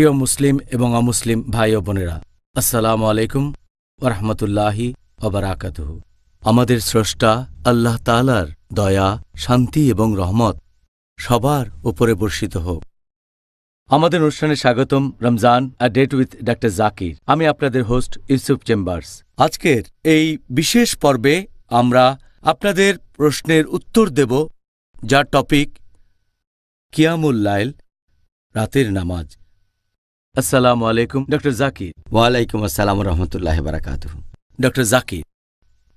প্রিয় মুসলিম এবং অমুসলিম ভাই ও বোনেরা, আসসালামু আলাইকুম ওয়া রাহমাতুল্লাহি ওয়া বারাকাতুহু। আমাদের স্রষ্টা আল্লাহ তাআলার দয়া, শান্তি এবং রহমত সবার উপরে বর্ষিত হোক। আমাদের অনুষ্ঠানে স্বাগতম। Ramzan a date with doctor Zakir. আমি আপনাদের হোস্ট ইউসুফ চেম্বার্স। আজকের এই বিশেষ পর্বে আমরা আপনাদের প্রশ্নের উত্তর দেব, যার টপিক কিয়ামুল লাইল, রাতের নামাজ। আসসালামু আলাইকুম ডক্টর জাকির। ওয়ালাইকুম আসসালাম রহমতুল্লাহ বারাকাতুহু। ডক্টর জাকির,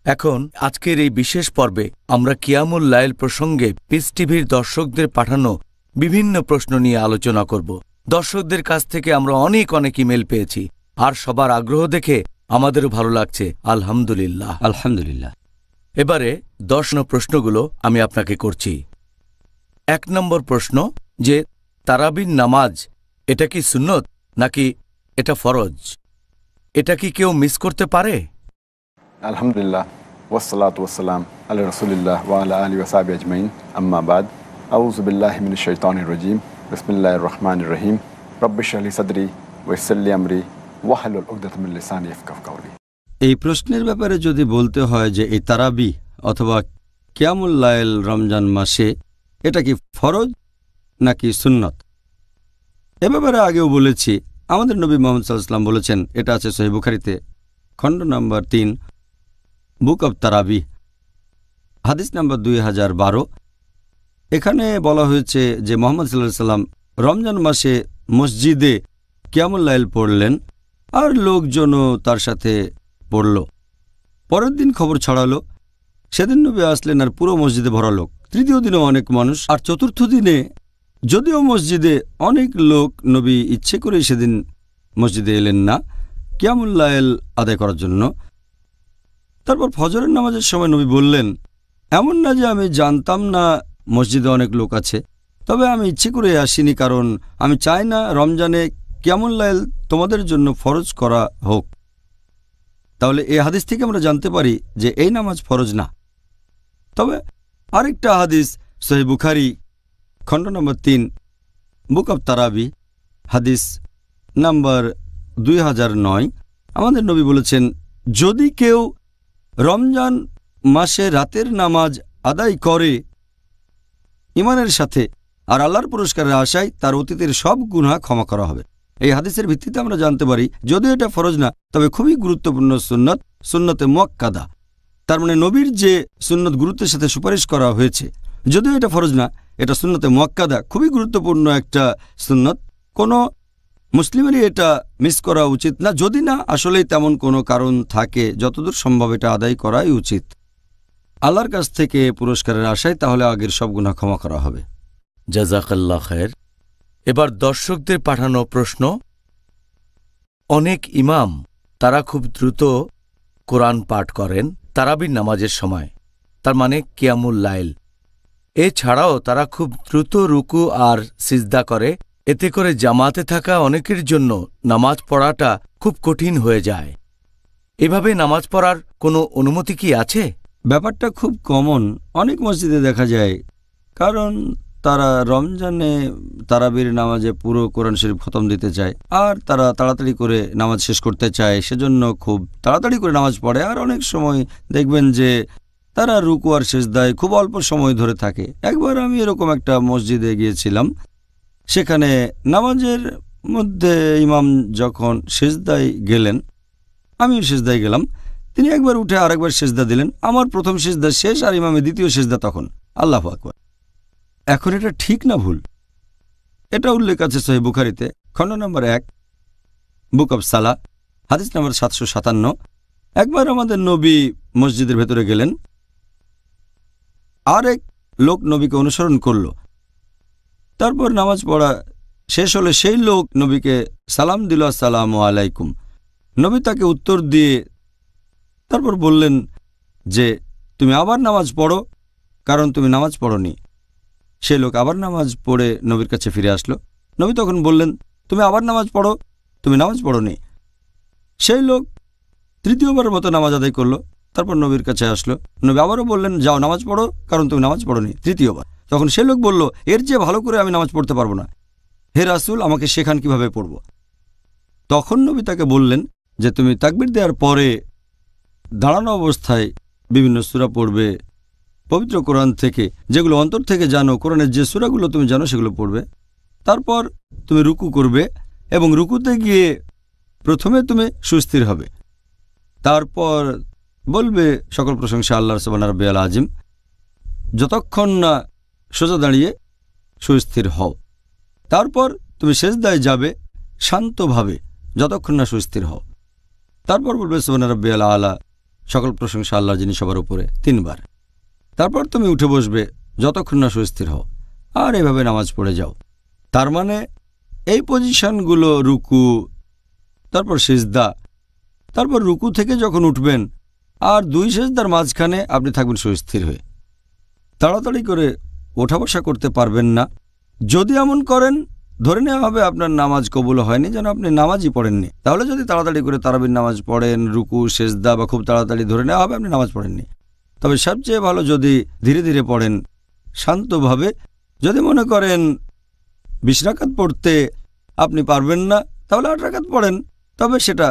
এখন আজকের এই বিশেষ পর্বে আমরা কিয়ামুল লাইল প্রসঙ্গে পিস টিভির দর্শকদের পাঠানো বিভিন্ন প্রশ্ন নিয়ে আলোচনা করব। দর্শকদের কাছ থেকে আমরা অনেক ইমেল পেয়েছি, আর সবার আগ্রহ দেখে আমাদেরও ভালো লাগছে। আলহামদুলিল্লাহ আলহামদুলিল্লাহ। এবারে 10 প্রশ্নগুলো আমি আপনাকে করছি। 1 নম্বর প্রশ্ন, যে তারাবির নামাজ এটা কি সুন্নত নাকি এটা ফরজ? এটা কি কেউ মিস করতে পারে? আলহামদুলিল্লাহ ওয়াসসালাতু ওয়াসসালাম আলা রাসূলিল্লাহ ওয়া আলা আলিহি ওয়া সাহবিহি আজমাইন, আম্মা বাদ। আউযু বিল্লাহি মিনাশ শাইতানির রাজীম। বিসমিল্লাহির রহমানির রহিম। রব্বি ইশরাহ লি সাদরি ওয়া ইয়াসসির লি আমরি ওয়াহলুল উকদাতাম মিন লিসানি ইয়াফকাহু কাওলি। এই প্রশ্নের ব্যাপারে যদি বলতে হয় যে এই তারাবি অথবা কিয়ামুল লাইল রমজান মাসে এটা কি ফরজ নাকি সুন্নত, এ ব্যাপারে আগেও বলেছি। আমাদের নবী মুহাম্মদ সাল্লাল্লাহু আলাইহি ওয়াসাল্লাম বলেছেন, এটা আছে সহিহ বুখারীতে, খণ্ড নম্বর 3, বুক অব তারাবি, হাদিস নম্বর 2012। এখানে বলা হয়েছে যে মুহাম্মদ সাল্লাল্লাহু আলাইহি ওয়াসাল্লাম রমজান মাসে মসজিদে কিয়ামুল লাইল পড়লেন, আর লোকজনও তার সাথে পড়ল। পরের দিন খবর ছড়ালো, সেদিন নবী আসলেন আর পুরো মসজিদে ভরা লোক। তৃতীয় দিনেও অনেক মানুষ, আর চতুর্থ দিনে যদিও মসজিদে অনেক লোক, নবী ইচ্ছে করে সেদিন মসজিদে এলেন না কিয়ামুল লাইল আদায় করার জন্য। তারপর ফজরের নামাজের সময় নবী বললেন, এমন না যে আমি জানতাম না মসজিদে অনেক লোক আছে, তবে আমি ইচ্ছে করে আসিনি, কারণ আমি চাই না রমজানে কিয়ামুল লাইল তোমাদের জন্য ফরজ করা হোক। তাহলে এই হাদিস থেকে আমরা জানতে পারি যে এই নামাজ ফরজ না। তবে আরেকটা হাদিস সহিহ বুখারী, খণ্ড নম্বর 3, বুক অব তারাবি, হাদিস নাম্বার 2009। আমাদের নবী বলেছেন, যদি কেউ রমজান মাসে রাতের নামাজ আদায় করে ঈমানের সাথে আর আল্লাহর পুরস্কারের আশায়, তার অতীতের সব গুনাহ ক্ষমা করা হবে। এই হাদিসের ভিত্তিতে আমরা জানতে পারি, যদিও এটা ফরজ না, তবে খুবই গুরুত্বপূর্ণ সুন্নত, সুন্নতে মুআক্কাদা। তার মানে নবীর যে সুন্নত গুরুত্বের সাথে সুপারিশ করা হয়েছে, যদিও এটা ফরজ না, এটা সুন্নতে মুআক্কাদা, খুবই গুরুত্বপূর্ণ একটা সুন্নত। কোনো মুসলিমেরই এটা মিস করা উচিত না, যদি না আসলেই তেমন কোনো কারণ থাকে। যতদূর সম্ভব এটা আদায় করাই উচিত আল্লাহর কাছ থেকে পুরস্কারের আশায়, তাহলে আগের সব গুনাহ ক্ষমা করা হবে। জাযাকাল্লাহ খায়ের। এবার দর্শকদের পাঠানো প্রশ্ন, অনেক ইমাম তারা খুব দ্রুত কোরআন পাঠ করেন তারাবির নামাজের সময়, তার মানে কিয়ামুল লাইল। এছাড়াও তারা খুব দ্রুত রুকু আর সিজদা করে, এতে করে জামাতে থাকা অনেকের জন্য নামাজ পড়াটা খুব কঠিন হয়ে যায়। এভাবে নামাজ পড়ার কোনো অনুমতি কি আছে? ব্যাপারটা খুব কমন, অনেক মসজিদে দেখা যায়, কারণ তারা রমজানে তারাবির নামাজে পুরো কোরআন শরীফ খতম দিতে চায়, আর তারা তাড়াতাড়ি করে নামাজ শেষ করতে চায়, সেজন্য খুব তাড়াতাড়ি করে নামাজ পড়ে। আর অনেক সময় দেখবেন যে তারা রুকু আর সিজদায় খুব অল্প সময় ধরে থাকে। একবার আমি এরকম একটা মসজিদে গিয়েছিলাম, সেখানে নামাজের মধ্যে ইমাম যখন সিজদায় গেলেন, আমিও সিজদায় গেলাম, তিনি একবার উঠে আরেকবার সিজদা দিলেন। আমার প্রথম সিজদা শেষ আর ইমামের দ্বিতীয় সিজদা তখন। আল্লাহু আকবার। এখন এটা ঠিক না ভুল? এটা উল্লেখ আছে সহিহ বুখারীতে, খণ্ড নম্বর 1, বুক অব সালা, হাদিস নম্বর 757। একবার আমাদের নবী মসজিদের ভেতরে গেলেন, আরেক লোক নবীকে অনুসরণ করল। তারপর নামাজ পড়া শেষ হলে সেই লোক নবীকে সালাম দিল, আসসালামু আলাইকুম। নবী তাকে উত্তর দিয়ে তারপর বললেন যে তুমি আবার নামাজ পড়ো, কারণ তুমি নামাজ পড়োনি। সেই লোক আবার নামাজ পড়ে নবীর কাছে ফিরে আসলো। নবী তখন বললেন, তুমি আবার নামাজ পড়ো, তুমি নামাজ পড়োনি। সেই লোক তৃতীয়বারের মতো নামাজ আদায় করলো, তারপর নবীর কাছে আসলো। নবী আবারও বললেন, যাও নামাজ পড়ো, কারণ তুমি নামাজ পড়োনি, তৃতীয়বার। তখন সে লোক বলল, এর চেয়ে ভালো করে আমি নামাজ পড়তে পারবো না, হে রাসূল, আমাকে শেখান কিভাবে পড়ব। তখন নবী তাকে বললেন যে তুমি তাকবীর দেওয়ার পরে দাঁড়ানো অবস্থায় বিভিন্ন সূরা পড়বে পবিত্র কোরআন থেকে, যেগুলো অন্তর থেকে জানো, কোরআনের যে সূরাগুলো তুমি জানো সেগুলো পড়বে। তারপর তুমি রুকু করবে এবং রুকুতে গিয়ে প্রথমে তুমি সুস্থির হবে। তারপর বলবে সকল প্রশংসা আল্লাহর সুবহান রাব্বিয়াল আজিম, যতক্ষণ না সোজা দাঁড়িয়ে সুস্থির হও। তারপর তুমি সেজদায় যাবে শান্তভাবে যতক্ষণ না সুস্থির হও। তারপর বলবে সুবহান রাব্বিয়াল আলা, সকল প্রশংসা আল্লাহর যিনি সবার উপরে, 3 বার। তারপর তুমি উঠে বসবে যতক্ষণ না সুস্থির হও, আর এভাবে নামাজ পড়ে যাও। তার মানে এই পজিশনগুলো, রুকু, তারপর সিজদা, তারপর রুকু থেকে যখন উঠবেন আর 2 সিজদার মাঝখানে আপনি থাকবেন সুস্থির হয়ে। তাড়াতাড়ি করে ওঠা বসা করতে পারবেন না। যদি এমন করেন ধরে নেওয়া হবে আপনার নামাজ কবুল হয়নি, যেন আপনি নামাজই পড়েননি। তাহলে যদি তাড়াতাড়ি করে তারাবির নামাজ পড়েন, রুকু সেজদা বা খুব তাড়াতাড়ি ধরে নেওয়া হবে আপনি নামাজ পড়েননি। তবে সবচেয়ে ভালো যদি ধীরে ধীরে পড়েন, শান্তভাবে। যদি মনে করেন 20 রাকাত পড়তে আপনি পারবেন না, তাহলে 8 রাকাত পড়েন, তবে সেটা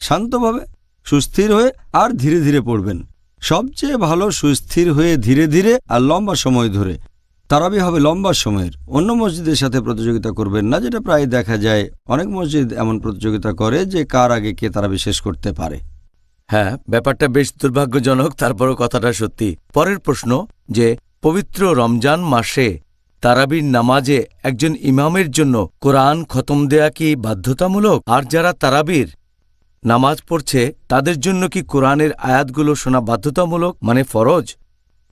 শান্তভাবে সুস্থির হয়ে আর ধীরে ধীরে পড়বেন। সবচেয়ে ভালো সুস্থির হয়ে ধীরে ধীরে আর লম্বা সময় ধরে। তারাবি হবে লম্বা সময়ের। অন্য মসজিদের সাথে প্রতিযোগিতা করবেন না, যেটা প্রায় দেখা যায়। অনেক মসজিদ এমন প্রতিযোগিতা করে যে কার আগে কে তারাবি শেষ করতে পারে। হ্যাঁ, ব্যাপারটা বেশ দুর্ভাগ্যজনক, তারপরও কথাটা সত্যি। পরের প্রশ্ন যে পবিত্র রমজান মাসে তারাবির নামাজে একজন ইমামের জন্য কোরআন খতম দেয়া কি বাধ্যতামূলক? আর যারা তারাবির নামাজ পড়ছে তাদের জন্য কি কোরআনের আয়াতগুলো শোনা বাধ্যতামূলক, মানে ফরজ?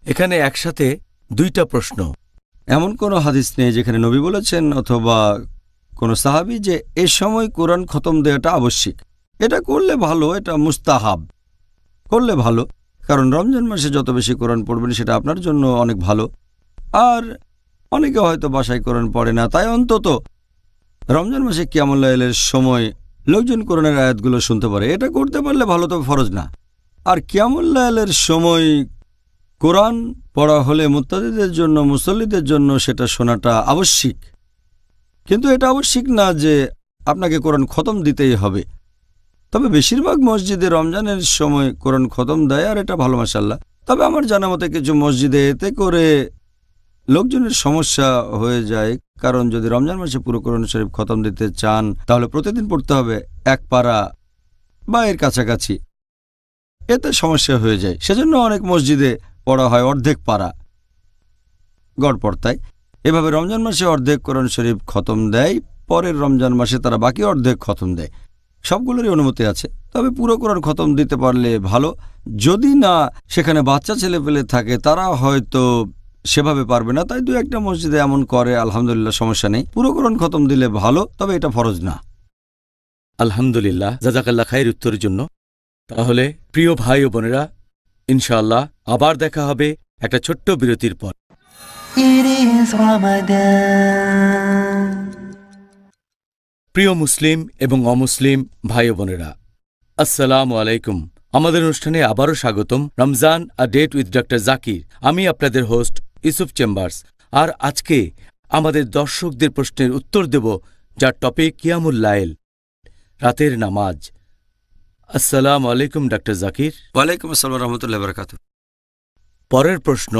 এখানে একসাথে 2টা প্রশ্ন। এমন কোনো হাদিস নেই যেখানে নবী বলেছেন অথবা কোনো সাহাবী যে এ সময় কোরআন খতম দেওয়াটা আবশ্যিক। এটা করলে ভালো, এটা মুস্তাহাব, করলে ভালো। কারণ রমজান মাসে যত বেশি কোরআন পড়বেন সেটা আপনার জন্য অনেক ভালো। আর অনেকে হয়তো বাসায় কোরআন পড়ে না, তাই অন্তত রমজান মাসে কিয়ামুল লাইলের সময় লোকজন কোরআনের আয়াতগুলো শুনতে পারে। এটা করতে পারলে ভালো, তবে ফরজ না। আর কিয়ামুল লাইলের সময় কোরআন পড়া হলে মুত্তাকিদের জন্য, মুসল্লিদের জন্য সেটা শোনাটা আবশ্যিক। কিন্তু এটা আবশ্যিক না যে আপনাকে কোরআন খতম দিতেই হবে। তবে বেশিরভাগ মসজিদে রমজানের সময় কোরআন খতম দেয়, আর এটা ভালো মাশাআল্লাহ। তবে আমার জানা মতে কিছু মসজিদে এতে করে লোকজনের সমস্যা হয়ে যায়। কারণ যদি রমজান মাসে পুরো কোরআন শরীফ খতম দিতে চান তাহলে প্রতিদিন পড়তে হবে 1 পারা বা এর কাছাকাছি। এতে সমস্যা হয়ে যায়। সেজন্য অনেক মসজিদে পড়া হয় অর্ধেক পারা গড়পড়তায়। এভাবে রমজান মাসে অর্ধেক কোরআন শরীফ খতম দেয়, পরের রমজান মাসে তারা বাকি অর্ধেক খতম দেয়। সবগুলোরই অনুমতি আছে, তবে পুরো কোরআন খতম দিতে পারলে ভালো। যদি না সেখানে বাচ্চা ছেলেপেলে থাকে তারা হয়তো সেভাবে পারবে না, তাই 2-1টা মসজিদে এমন করে, আলহামদুলিল্লাহ সমস্যা নেই। পুরো কোরআন খতম দিলে ভালো, তবে এটা ফরজ না। আলহামদুলিল্লাহ, জাযাকাল্লাহ খাইর উত্তরের জন্য। তাহলে প্রিয় ভাই ও বোনেরা, ইনশাআল্লাহ আবার দেখা হবে একটা ছোট্ট বিরতির পর। প্রিয় মুসলিম এবং অমুসলিম ভাই ও বোনেরা, আসসালামু আলাইকুম। আমাদের অনুষ্ঠানে আবারও স্বাগতম। Ramzan a date with doctor Zakir. আমি আপনাদের হোস্ট ইউসুফ চেম্বার্স। আর আজকে আমাদের দর্শকদের প্রশ্নের উত্তর দেব, যার টপিক কিয়ামুল লাইল, রাতের নামাজ। আসসালামু আলাইকুম ডক্টর জাকির। ওয়ালাইকুম আসসালাম রহমতুল্লাহ বারাকাতুহু। পরের প্রশ্ন,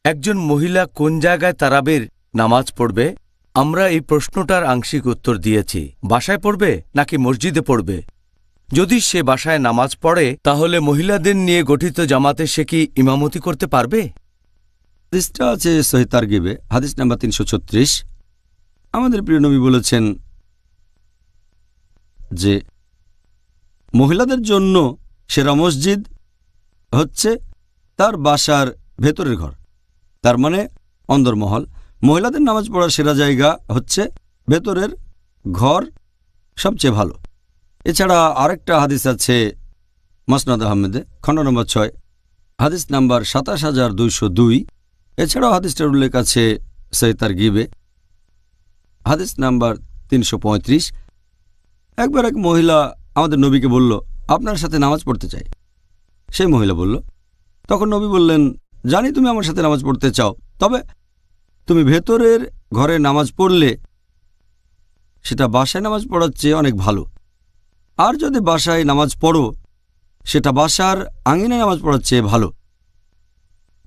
একজন মহিলা কোন জায়গায় তারাবির নামাজ পড়বে? আমরা এই প্রশ্নটার আংশিক উত্তর দিয়েছি। বাসায় পড়বে নাকি মসজিদে পড়বে? যদি সে বাসায় নামাজ পড়ে তাহলে মহিলাদের নিয়ে গঠিত জামাতে সে কি ইমামতি করতে পারবে? হাদিসটা আছে সহিহ তারগিবে, হাদিস নাম্বার 336। আমাদের প্রিয় নবী বলেছেন যে মহিলাদের জন্য সেরা মসজিদ হচ্ছে তার বাসার ভেতরের ঘর, তার মানে অন্দরমহল। মহিলাদের নামাজ পড়ার সেরা জায়গা হচ্ছে ভেতরের ঘর, সবচেয়ে ভালো। এছাড়া আরেকটা হাদিস আছে মুসনাদ আহমেদে, খণ্ড নম্বর 6, হাদিস নাম্বার 27202। এছাড়াও হাদিসটার উল্লেখ আছে সহিহ তারগিবে, হাদিস নাম্বার 335। একবার এক মহিলা আমাদের নবীকে বলল, আপনার সাথে নামাজ পড়তে চাই। সেই মহিলা বলল, তখন নবী বললেন, জানি তুমি আমার সাথে নামাজ পড়তে চাও, তবে তুমি ভেতরের ঘরে নামাজ পড়লে সেটা বাসায় নামাজ পড়ার চেয়ে অনেক ভালো। আর যদি বাসায় নামাজ পড়ো, সেটা বাসার আঙিনায় নামাজ পড়ার চেয়ে ভালো।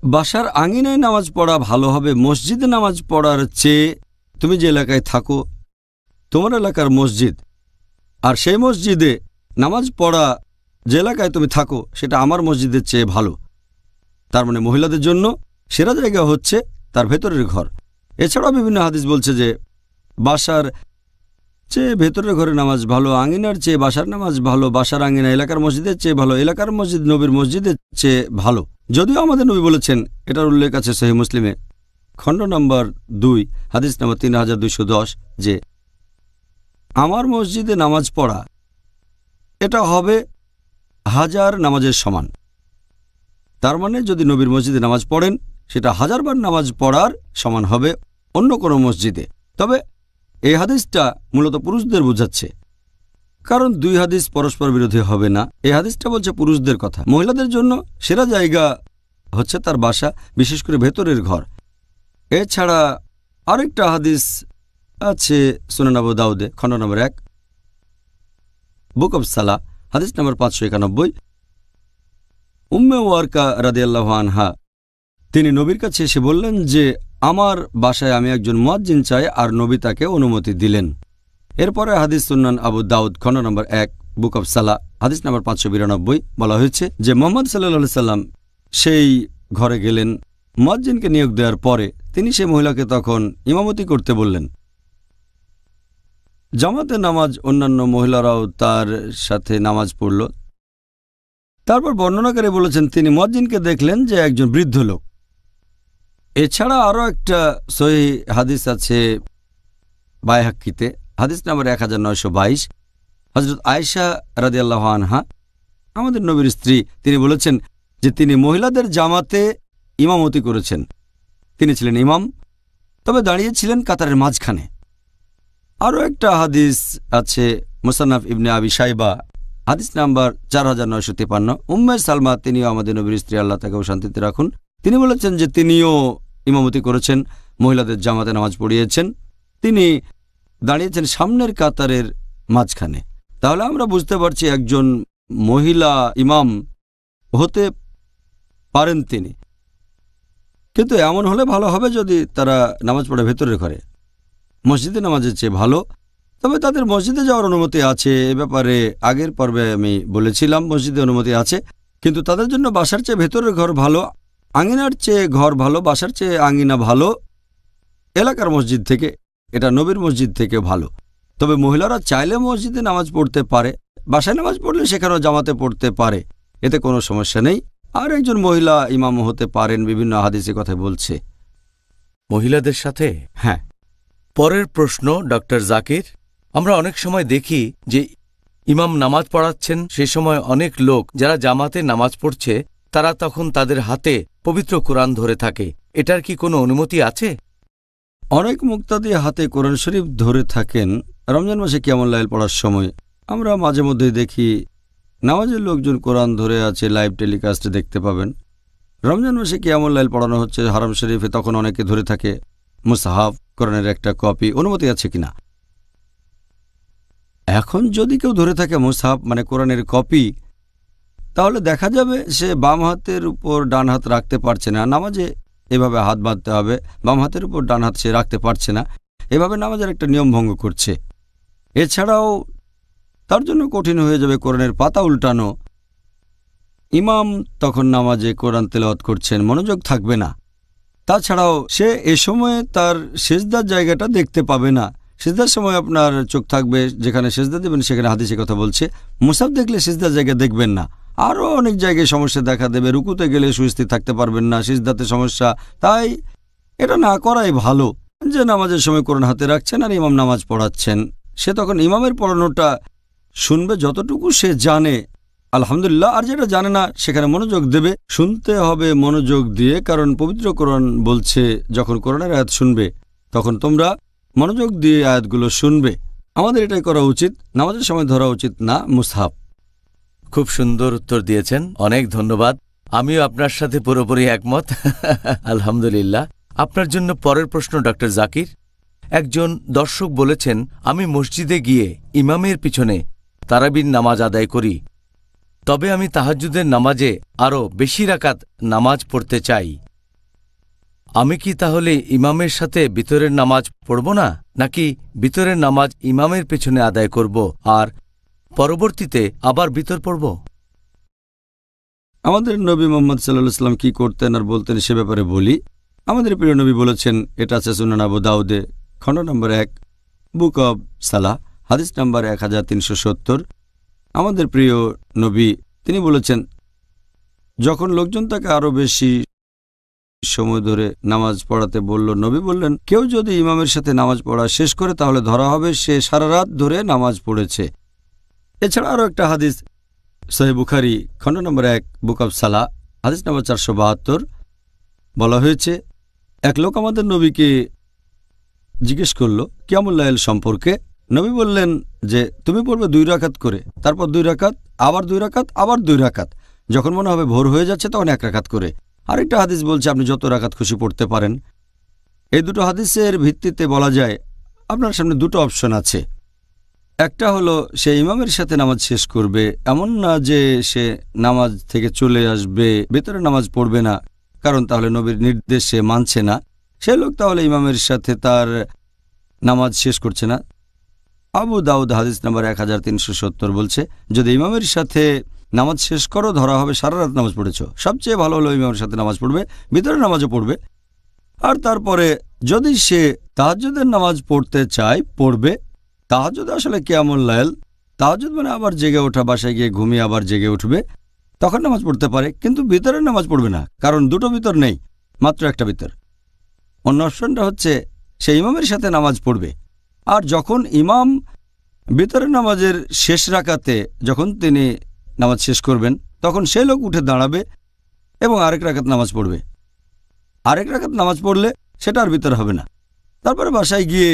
বাসার আঙিনায় নামাজ পড়া ভালো হবে মসজিদে নামাজ পড়ার চেয়ে। তুমি যে এলাকায় থাকো, তোমার এলাকার মসজিদ, আর সেই মসজিদে নামাজ পড়া যে এলাকায় তুমি থাকো সেটা আমার মসজিদের চেয়ে ভালো। তার মানে মহিলাদের জন্য সেরা জায়গা হচ্ছে তার ভেতরের ঘর। এছাড়াও বিভিন্ন হাদিস বলছে যে বাসার চেয়ে ভেতরের ঘরে নামাজ ভালো, আঙিনার চেয়ে বাসার নামাজ ভালো, বাসার আঙিনা এলাকার মসজিদের চেয়ে ভালো, এলাকার মসজিদ নবীর মসজিদের চেয়ে ভালো। যদিও আমাদের নবী বলেছেন, এটার উল্লেখ আছে সহিহ মুসলিমে খণ্ড নম্বর 2 হাদিস নম্বর 3210 যে আমার মসজিদে নামাজ পড়া এটা হবে 1000 নামাজের সমান। তার মানে যদি নবীর মসজিদে নামাজ পড়েন সেটা 1000 বার নামাজ পড়ার সমান হবে অন্য কোনো মসজিদে। তবে এই হাদিসটা মূলত পুরুষদের বোঝাচ্ছে, কারণ 2 হাদিস পরস্পর বিরোধী হবে না। এই হাদিসটা বলছে পুরুষদের কথা। মহিলাদের জন্য সেরা জায়গা হচ্ছে তার বাসা, বিশেষ করে ভেতরের ঘর। এছাড়া আরেকটা হাদিস আছে সুনান আবু দাউদে খণ্ড নম্বর 1 বুক অব সালাহ হাদিস নম্বর 591। উম্মে ওয়ারকা রাদিয়াল্লাহু আনহা তিনি নবীর কাছে এসে বললেন যে আমার বাসায় আমি একজন মুয়াজ্জিন চাই, আর নবী তাকে অনুমতি দিলেন। এরপরে হাদিস সুনান আবু দাউদ খণ্ড নম্বর 1 বুক অব সালাহ হাদিস নম্বর 592 বলা হয়েছে যে মুহাম্মদ সাল্লাল্লাহু আলাইহি সাল্লাম সেই ঘরে গেলেন। মুয়াজ্জিনকে নিয়োগ দেওয়ার পরে তিনি সেই মহিলাকে তখন ইমামতি করতে বললেন। জামাতে নামাজ অন্যান্য মহিলারাও তার সাথে নামাজ পড়ল। তারপর বর্ণনাকারী বলেছেন তিনি মুয়াজ্জিনকে দেখলেন যে একজন বৃদ্ধ লোক। এছাড়া আরও একটা সহিহ হাদিস আছে বাইহাক্কিতে হাদিস নম্বর 1922 হযরত আয়েশা রাদিয়াল্লাহু আনহা আমাদের নবীর স্ত্রী, তিনি বলেছেন যে তিনি মহিলাদের জামাতে ইমামতি করেছেন। তিনি ছিলেন ইমাম, তবে দাঁড়িয়েছিলেন কাতারের মাঝখানে। আরও একটা হাদিস আছে মুসান্নাফ ইবনে আবি শাইবা হাদিস নাম্বার 4953 উম্মে সালমা, তিনিও আমাদের নবীর স্ত্রী, আল্লাহ তাকেও শান্তিতে রাখুন, তিনি বলেছেন যে তিনিও ইমামতি করেছেন, মহিলাদের জামাতে নামাজ পড়িয়েছেন। তিনি দাঁড়িয়েছেন সামনের কাতারের মাঝখানে। তাহলে আমরা বুঝতে পারছি একজন মহিলা ইমাম হতে পারেন তিনি, কিন্তু এমন হলে ভালো হবে যদি তারা নামাজ পড়ে ভেতরের ঘরে, মসজিদে নামাজের চেয়ে ভালো। তবে তাদের মসজিদে যাওয়ার অনুমতি আছে, এ ব্যাপারে আগের পর্বে আমি বলেছিলাম মসজিদে অনুমতি আছে, কিন্তু তাদের জন্য বাসার চেয়ে ভেতরের ঘর ভালো, আঙিনার চেয়ে ঘর ভালো, বাসার চেয়ে আঙিনা ভালো এলাকার মসজিদ থেকে, এটা নবীর মসজিদ থেকে ভালো। তবে মহিলারা চাইলে মসজিদে নামাজ পড়তে পারে, বাসায় নামাজ পড়লে সেখানেও জামাতে পড়তে পারে, এতে কোনো সমস্যা নেই। আর একজন মহিলা ইমাম হতে পারেন, বিভিন্ন হাদিসে কথা বলছে মহিলাদের সাথে। হ্যাঁ। পরের প্রশ্ন ডক্টর জাকির, আমরা অনেক সময় দেখি যে ইমাম নামাজ পড়াচ্ছেন, সে সময় অনেক লোক যারা জামাতে নামাজ পড়ছে তারা তখন তাদের হাতে পবিত্র কোরআন ধরে থাকে, এটার কি কোনো অনুমতি আছে? অনেক মুক্তাদি হাতে কোরআন শরীফ ধরে থাকেন। রমজান মাসে কিয়ামুল লাইল পড়ার সময় আমরা মাঝে মধ্যেই দেখি নামাজের লোকজন কোরআন ধরে আছে, লাইভ টেলিকাস্টে দেখতে পাবেন। রমজান মাসে কিয়ামুল লাইল পড়ানো হচ্ছে হারাম শরীফে, তখন অনেকে ধরে থাকে মুসহাফ, কোরআনের একটা কপি, অনুমতি আছে কিনা। এখন যদি কেউ ধরে থাকে মুসহাফ মানে কোরআনের কপি, তাহলে দেখা যাবে সে বাম হাতের উপর ডান হাত রাখতে পারছে না। নামাজে এভাবে হাত বাঁধতে হবে, বাম হাতের উপর ডান হাত সে রাখতে পারছে না, এভাবে নামাজের একটা নিয়ম ভঙ্গ করছে। এছাড়াও তার জন্য কঠিন হয়ে যাবে কোরআনের পাতা উল্টানো। ইমাম তখন নামাজে কোরআন তেলাওয়াত করছেন, মনোযোগ থাকবে না। তাছাড়াও সে এ সময়ে তার সেজদার জায়গাটা দেখতে পাবে না। সেজদার সময় আপনার চোখ থাকবে যেখানে সেজদা দেবেন, সেখানে হাদিসে কথা বলছে। মুসাফ দেখলে সেজদার জায়গা দেখবেন না। আরও অনেক জায়গায় সমস্যা দেখা দেবে, রুকুতে গেলে সুস্থির থাকতে পারবেন না, সিজদাতে সমস্যা। তাই এটা না করাই ভালো। যে নামাজের সময় কোরআন হাতে রাখছেন আর ইমাম নামাজ পড়াচ্ছেন, সে তখন ইমামের পড়ানোটা শুনবে যতটুকু সে জানে, আলহামদুলিল্লাহ। আর যেটা জানে না সেখানে মনোযোগ দেবে, শুনতে হবে মনোযোগ দিয়ে, কারণ পবিত্র কোরআন বলছে যখন কোরআনের আয়াত শুনবে তখন তোমরা মনোযোগ দিয়ে আয়াতগুলো শুনবে। আমাদের এটাই করা উচিত, নামাজের সময় ধরা উচিত না মুসহাফ। খুব সুন্দর উত্তর দিয়েছেন, অনেক ধন্যবাদ। আমিও আপনার সাথে পুরোপুরি একমত। আলহামদুলিল্লাহ। আপনার জন্য পরের প্রশ্ন ডক্টর জাকির, একজন দর্শক বলেছেন, আমি মসজিদে গিয়ে ইমামের পিছনে তারাবির নামাজ আদায় করি, তবে আমি তাহাজ্জুদের নামাজে আরও বেশি রাকাত নামাজ পড়তে চাই। আমি কি তাহলে ইমামের সাথে ভিতরের নামাজ পড়ব না, নাকি ভিতরের নামাজ ইমামের পেছনে আদায় করব আর পরবর্তীতে আবার ভিতর পড়ব? আমাদের নবী মোহাম্মদ সাল্লাল্লাহু আলাইহি সাল্লাম কি করতেন আর বলতেন সে ব্যাপারে বলি। আমাদের প্রিয় নবী বলেছেন, এটা আছে সুনান আবু দাউদে, খণ্ড নম্বর 1, বুক অব সালাহ, হাদিস নাম্বার 1370। আমাদের প্রিয় নবী তিনি বলেছেন, যখন লোকজন তাকে আরও বেশি সময় ধরে নামাজ পড়াতে বলল, নবী বললেন, কেউ যদি ইমামের সাথে নামাজ পড়া শেষ করে তাহলে ধরা হবে সে সারা রাত ধরে নামাজ পড়েছে। এছাড়া আরও একটা হাদিস সহিহ বুখারী, খণ্ড নম্বর 1, বুক অব সালাহ, হাদিস নম্বর 472, বলা হয়েছে, এক লোক আমাদের নবীকে জিজ্ঞেস করল কিয়ামুল লাইল সম্পর্কে। নবী বললেন যে, তুমি পড়বে 2 রাকাত করে, তারপর 2 রাকাত, আবার 2 রাকাত, আবার 2 রাকাত। যখন মনে হবে ভোর হয়ে যাচ্ছে তখন 1 রাকাত করে। আরেকটা হাদিস বলছে আপনি যত রাকাত খুশি পড়তে পারেন। এই দুটো হাদিসের ভিত্তিতে বলা যায় আপনার সামনে দুটো অপশন আছে। একটা হলো সে ইমামের সাথে নামাজ শেষ করবে, এমন না যে সে নামাজ থেকে চলে আসবে, ভেতরে নামাজ পড়বে না, কারণ তাহলে নবীর নির্দেশ সে মানছে না। সে লোক তাহলে ইমামের সাথে তার নামাজ শেষ করছে না। আবু দাউদ হাদিস নাম্বার 1370 বলছে, যদি ইমামের সাথে নামাজ শেষ করো ধরা হবে সারা রাত নামাজ পড়েছ। সবচেয়ে ভালো হলো ইমামের সাথে নামাজ পড়বে, ভিতরে নামাজও পড়বে। আর তারপরে যদি সে তাহাজ্জুদের নামাজ পড়তে চায় পড়বে। তাহাজ্জুদ আসলে কিয়ামুল লাইল, তাহাজ্জুদ মানে আবার জেগে ওঠা, বাসায় গিয়ে ঘুমিয়ে আবার জেগে উঠবে, তখন নামাজ পড়তে পারে, কিন্তু ভিতরের নামাজ পড়বে না, কারণ দুটো ভিতর নেই, মাত্র একটা ভিতর। অন্য অপশনটা হচ্ছে সে ইমামের সাথে নামাজ পড়বে, আর যখন ইমাম ভিতরের নামাজের শেষ রাকাতে যখন তিনি নামাজ শেষ করবেন তখন সে লোক উঠে দাঁড়াবে এবং আরেক রাকাত নামাজ পড়বে। আরেক রাকাত নামাজ পড়লে সেটা আর ভিতরে হবে না। তারপরে বাসায় গিয়ে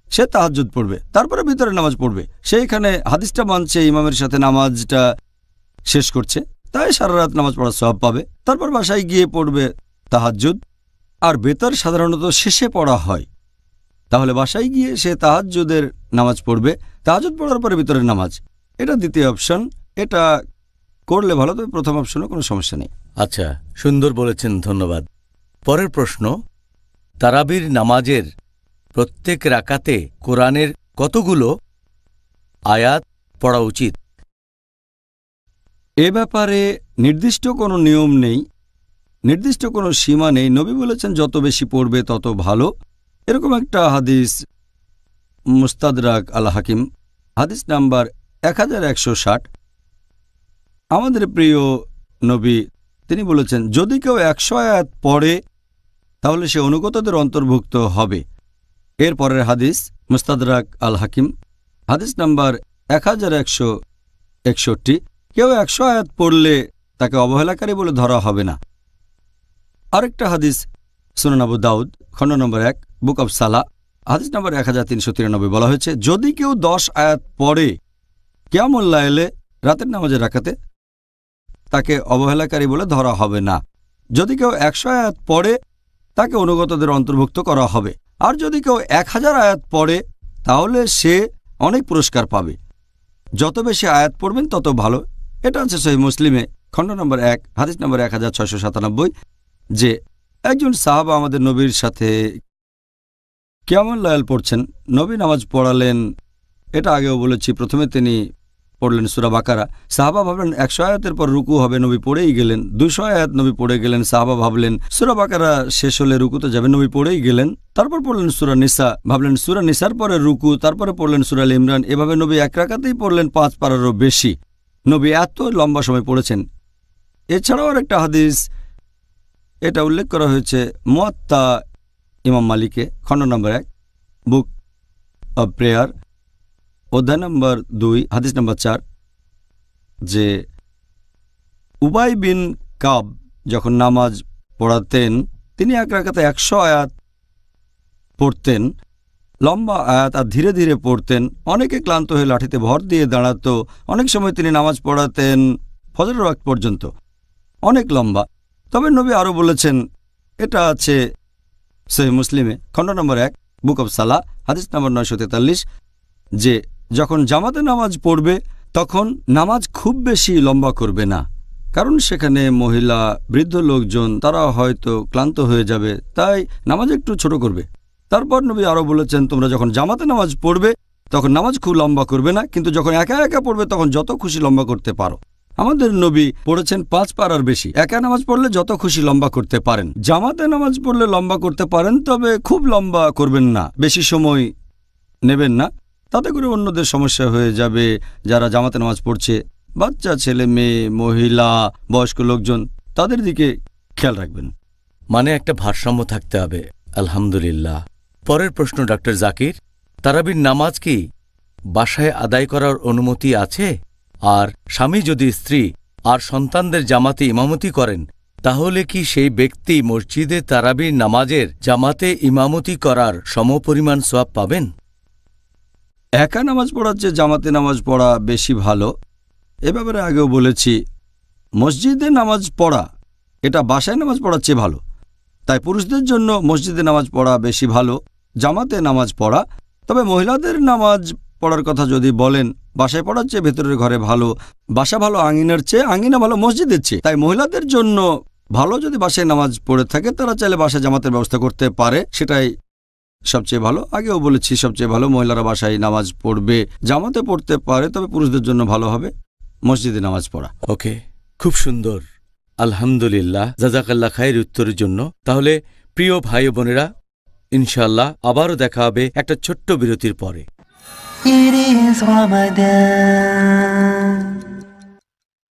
সে তাহাজ্জুদ পড়বে, তারপরে ভিতরে নামাজ পড়বে। সেইখানে হাদিসটা মানছে ইমামের সাথে নামাজটা শেষ করছে, তাই সারা রাত নামাজ পড়ার সওয়াব পাবে। তারপর বাসায় গিয়ে পড়বে তাহাজ্জুদ, আর ভেতর সাধারণত শেষে পড়া হয়। তাহলে বাসায় গিয়ে সে তাহাজ্জুদের নামাজ পড়বে, তাহাজ্জুদ পড়ার পরে ভিতরের নামাজ। এটা দ্বিতীয় অপশন, এটা করলে ভালো, তবে প্রথম অপশনও কোনো সমস্যা নেই। আচ্ছা, সুন্দর বলেছেন, ধন্যবাদ। পরের প্রশ্ন, তারাবির নামাজের প্রত্যেক রাকাতে কোরআনের কতগুলো আয়াত পড়া উচিত? এ ব্যাপারে নির্দিষ্ট কোনো নিয়ম নেই, নির্দিষ্ট কোনো সীমা নেই। নবী বলেছেন যত বেশি পড়বে তত ভালো। এরকম একটা হাদিস মুস্তাদরাক আল হাকিম, হাদিস নাম্বার 1160। আমাদের প্রিয় নবী তিনি বলেছেন, যদি কেউ 100 আয়াত পড়ে তাহলে সে অনুগতদের অন্তর্ভুক্ত হবে। এর পরের হাদিস মুস্তাদরাক আল হাকিম, হাদিস নাম্বার 1161। কেউ 100 আয়াত পড়লে তাকে অবহেলাকারী বলে ধরা হবে না। আরেকটা হাদিস সুনান আবু দাউদ, খণ্ড নম্বর 1, বুক অব সালাহ, হাদিস নাম্বার 1393 বলা হয়েছে, যদি কেউ 10 আয়াত পড়ে কিয়ামুল লাইলে রাতের নামাজে রাকাতে তাকে অবহেলাকারী বলে ধরা হবে না। যদি কেউ 100 আয়াত পড়ে তাকে অনুগতদের অন্তর্ভুক্ত করা হবে। আর যদি কেউ 1000 আয়াত পড়ে তাহলে সে অনেক পুরস্কার পাবে। যত বেশি আয়াত পড়বেন তত ভালো। এটা আছে সহিহ মুসলিমে, খণ্ড নম্বর 1, হাদিস নম্বর 1697, যে একজন সাহাবা আমাদের নবীর সাথে কিয়ামুল লাইল পড়ছেন। নবী নামাজ পড়ালেন, এটা আগেও বলেছি। প্রথমে তিনি পড়লেন সূরা বাকারা। সাহাবা ভাবলেন 100 আয়াতের পর রুকু হবে, নবী পড়েই গেলেন। 200 আয়াত নবী পড়ে গেলেন। সাহাবা ভাবলেন সূরা বাকারা শেষ হলে রুকুতে যাবেন, নবী পড়েই গেলেন। তারপর পড়লেন সূরা নিসা, ভাবলেন সূরা নিসার পরে রুকু, তারপরে পড়লেন সূরা আল ইমরান। এভাবে নবী এক রাকাতেই পড়লেন 5 পারারও বেশি। নবী এত লম্বা সময় পড়েছেন। এছাড়াও আর একটা হাদিস, এটা উল্লেখ করা হয়েছে মুয়াত্তা ইমাম মালিকে, খণ্ড নম্বর 1, বুক অব প্রেয়ার, অধ্যায় নম্বর 2, হাদিস নম্বর 4, যে উবাই বিন কাব যখন নামাজ পড়াতেন তিনি এক রাকাতে 100 আয়াত পড়তেন, লম্বা আয়াত, আর ধীরে ধীরে পড়তেন। অনেকে ক্লান্ত হয়ে লাঠিতে ভর দিয়ে দাঁড়াতো। অনেক সময় তিনি নামাজ পড়াতেন ফজরের ওয়াক্ত পর্যন্ত, অনেক লম্বা। তবে নবী আরও বলেছেন, এটা আছে সহিহ মুসলিমে, খণ্ড নম্বর 1, বুক অব সালা, হাদিস নম্বর 943, যে যখন জামাতে নামাজ পড়বে তখন নামাজ খুব বেশি লম্বা করবে না, কারণ সেখানে মহিলা, বৃদ্ধ লোকজন তারা হয়তো ক্লান্ত হয়ে যাবে, তাই নামাজ একটু ছোট করবে। তারপর নবী আরও বলেছেন, তোমরা যখন জামাতে নামাজ পড়বে তখন নামাজ খুব লম্বা করবে না, কিন্তু যখন একা একা পড়বে তখন যত খুশি লম্বা করতে পারো। আমাদের নবী পড়েছেন 5 পারার বেশি। একা নামাজ পড়লে যত খুশি লম্বা করতে পারেন, জামাতে নামাজ পড়লে লম্বা করতে পারেন, তবে খুব লম্বা করবেন না, বেশি সময় নেবেন না, তাতে করে অন্যদের সমস্যা হয়ে যাবে যারা জামাতে নামাজ পড়ছে, বাচ্চা, ছেলে মেয়ে, মহিলা, বয়স্ক লোকজন, তাদের দিকে খেয়াল রাখবেন। মানে একটা ভারসাম্য থাকতে হবে। আলহামদুলিল্লাহ। পরের প্রশ্ন ডক্টর জাকির, তারাবির নামাজ কি বাসায় আদায় করার অনুমতি আছে? আর স্বামী যদি স্ত্রী আর সন্তানদের জামাতে ইমামতি করেন, তাহলে কি সেই ব্যক্তি মসজিদে তারাবির নামাজের জামাতে ইমামতি করার সমপরিমাণ সওয়াব পাবেন? একা নামাজ পড়ার চেয়ে জামাতে নামাজ পড়া বেশি ভালো। এ ব্যাপারে আগেও বলেছি, মসজিদে নামাজ পড়া এটা বাসায় নামাজ পড়ার চেয়ে ভালো। তাই পুরুষদের জন্য মসজিদে নামাজ পড়া বেশি ভালো, জামাতে নামাজ পড়া। তবে মহিলাদের নামাজ পড়ার কথা যদি বলেন, বাসায় পড়ার চেয়ে ভেতরের ঘরে ভালো। বাসা ভালো আঙিনার চেয়ে, আঙিনা ভালো মসজিদের চেয়ে। তাই মহিলাদের জন্য ভালো যদি বাসায় নামাজ পড়ে থাকে, তারা চাইলে বাসায় জামাতের ব্যবস্থা করতে পারে, সেটাই সবচেয়ে ভালো। আগেও বলেছি সবচেয়ে ভালো মহিলারা বাসায় নামাজ পড়বে, জামাতে পড়তে পারে, তবে পুরুষদের জন্য ভালো হবে মসজিদে নামাজ পড়া। ওকে, খুব সুন্দর। আলহামদুলিল্লাহ, জাযাকাল্লাহ খায়ের উত্তরের জন্য। তাহলে প্রিয় ভাই ও বোনেরা, ইনশাআল্লাহ আবারও দেখা হবে একটা ছোট্ট বিরতির পরে।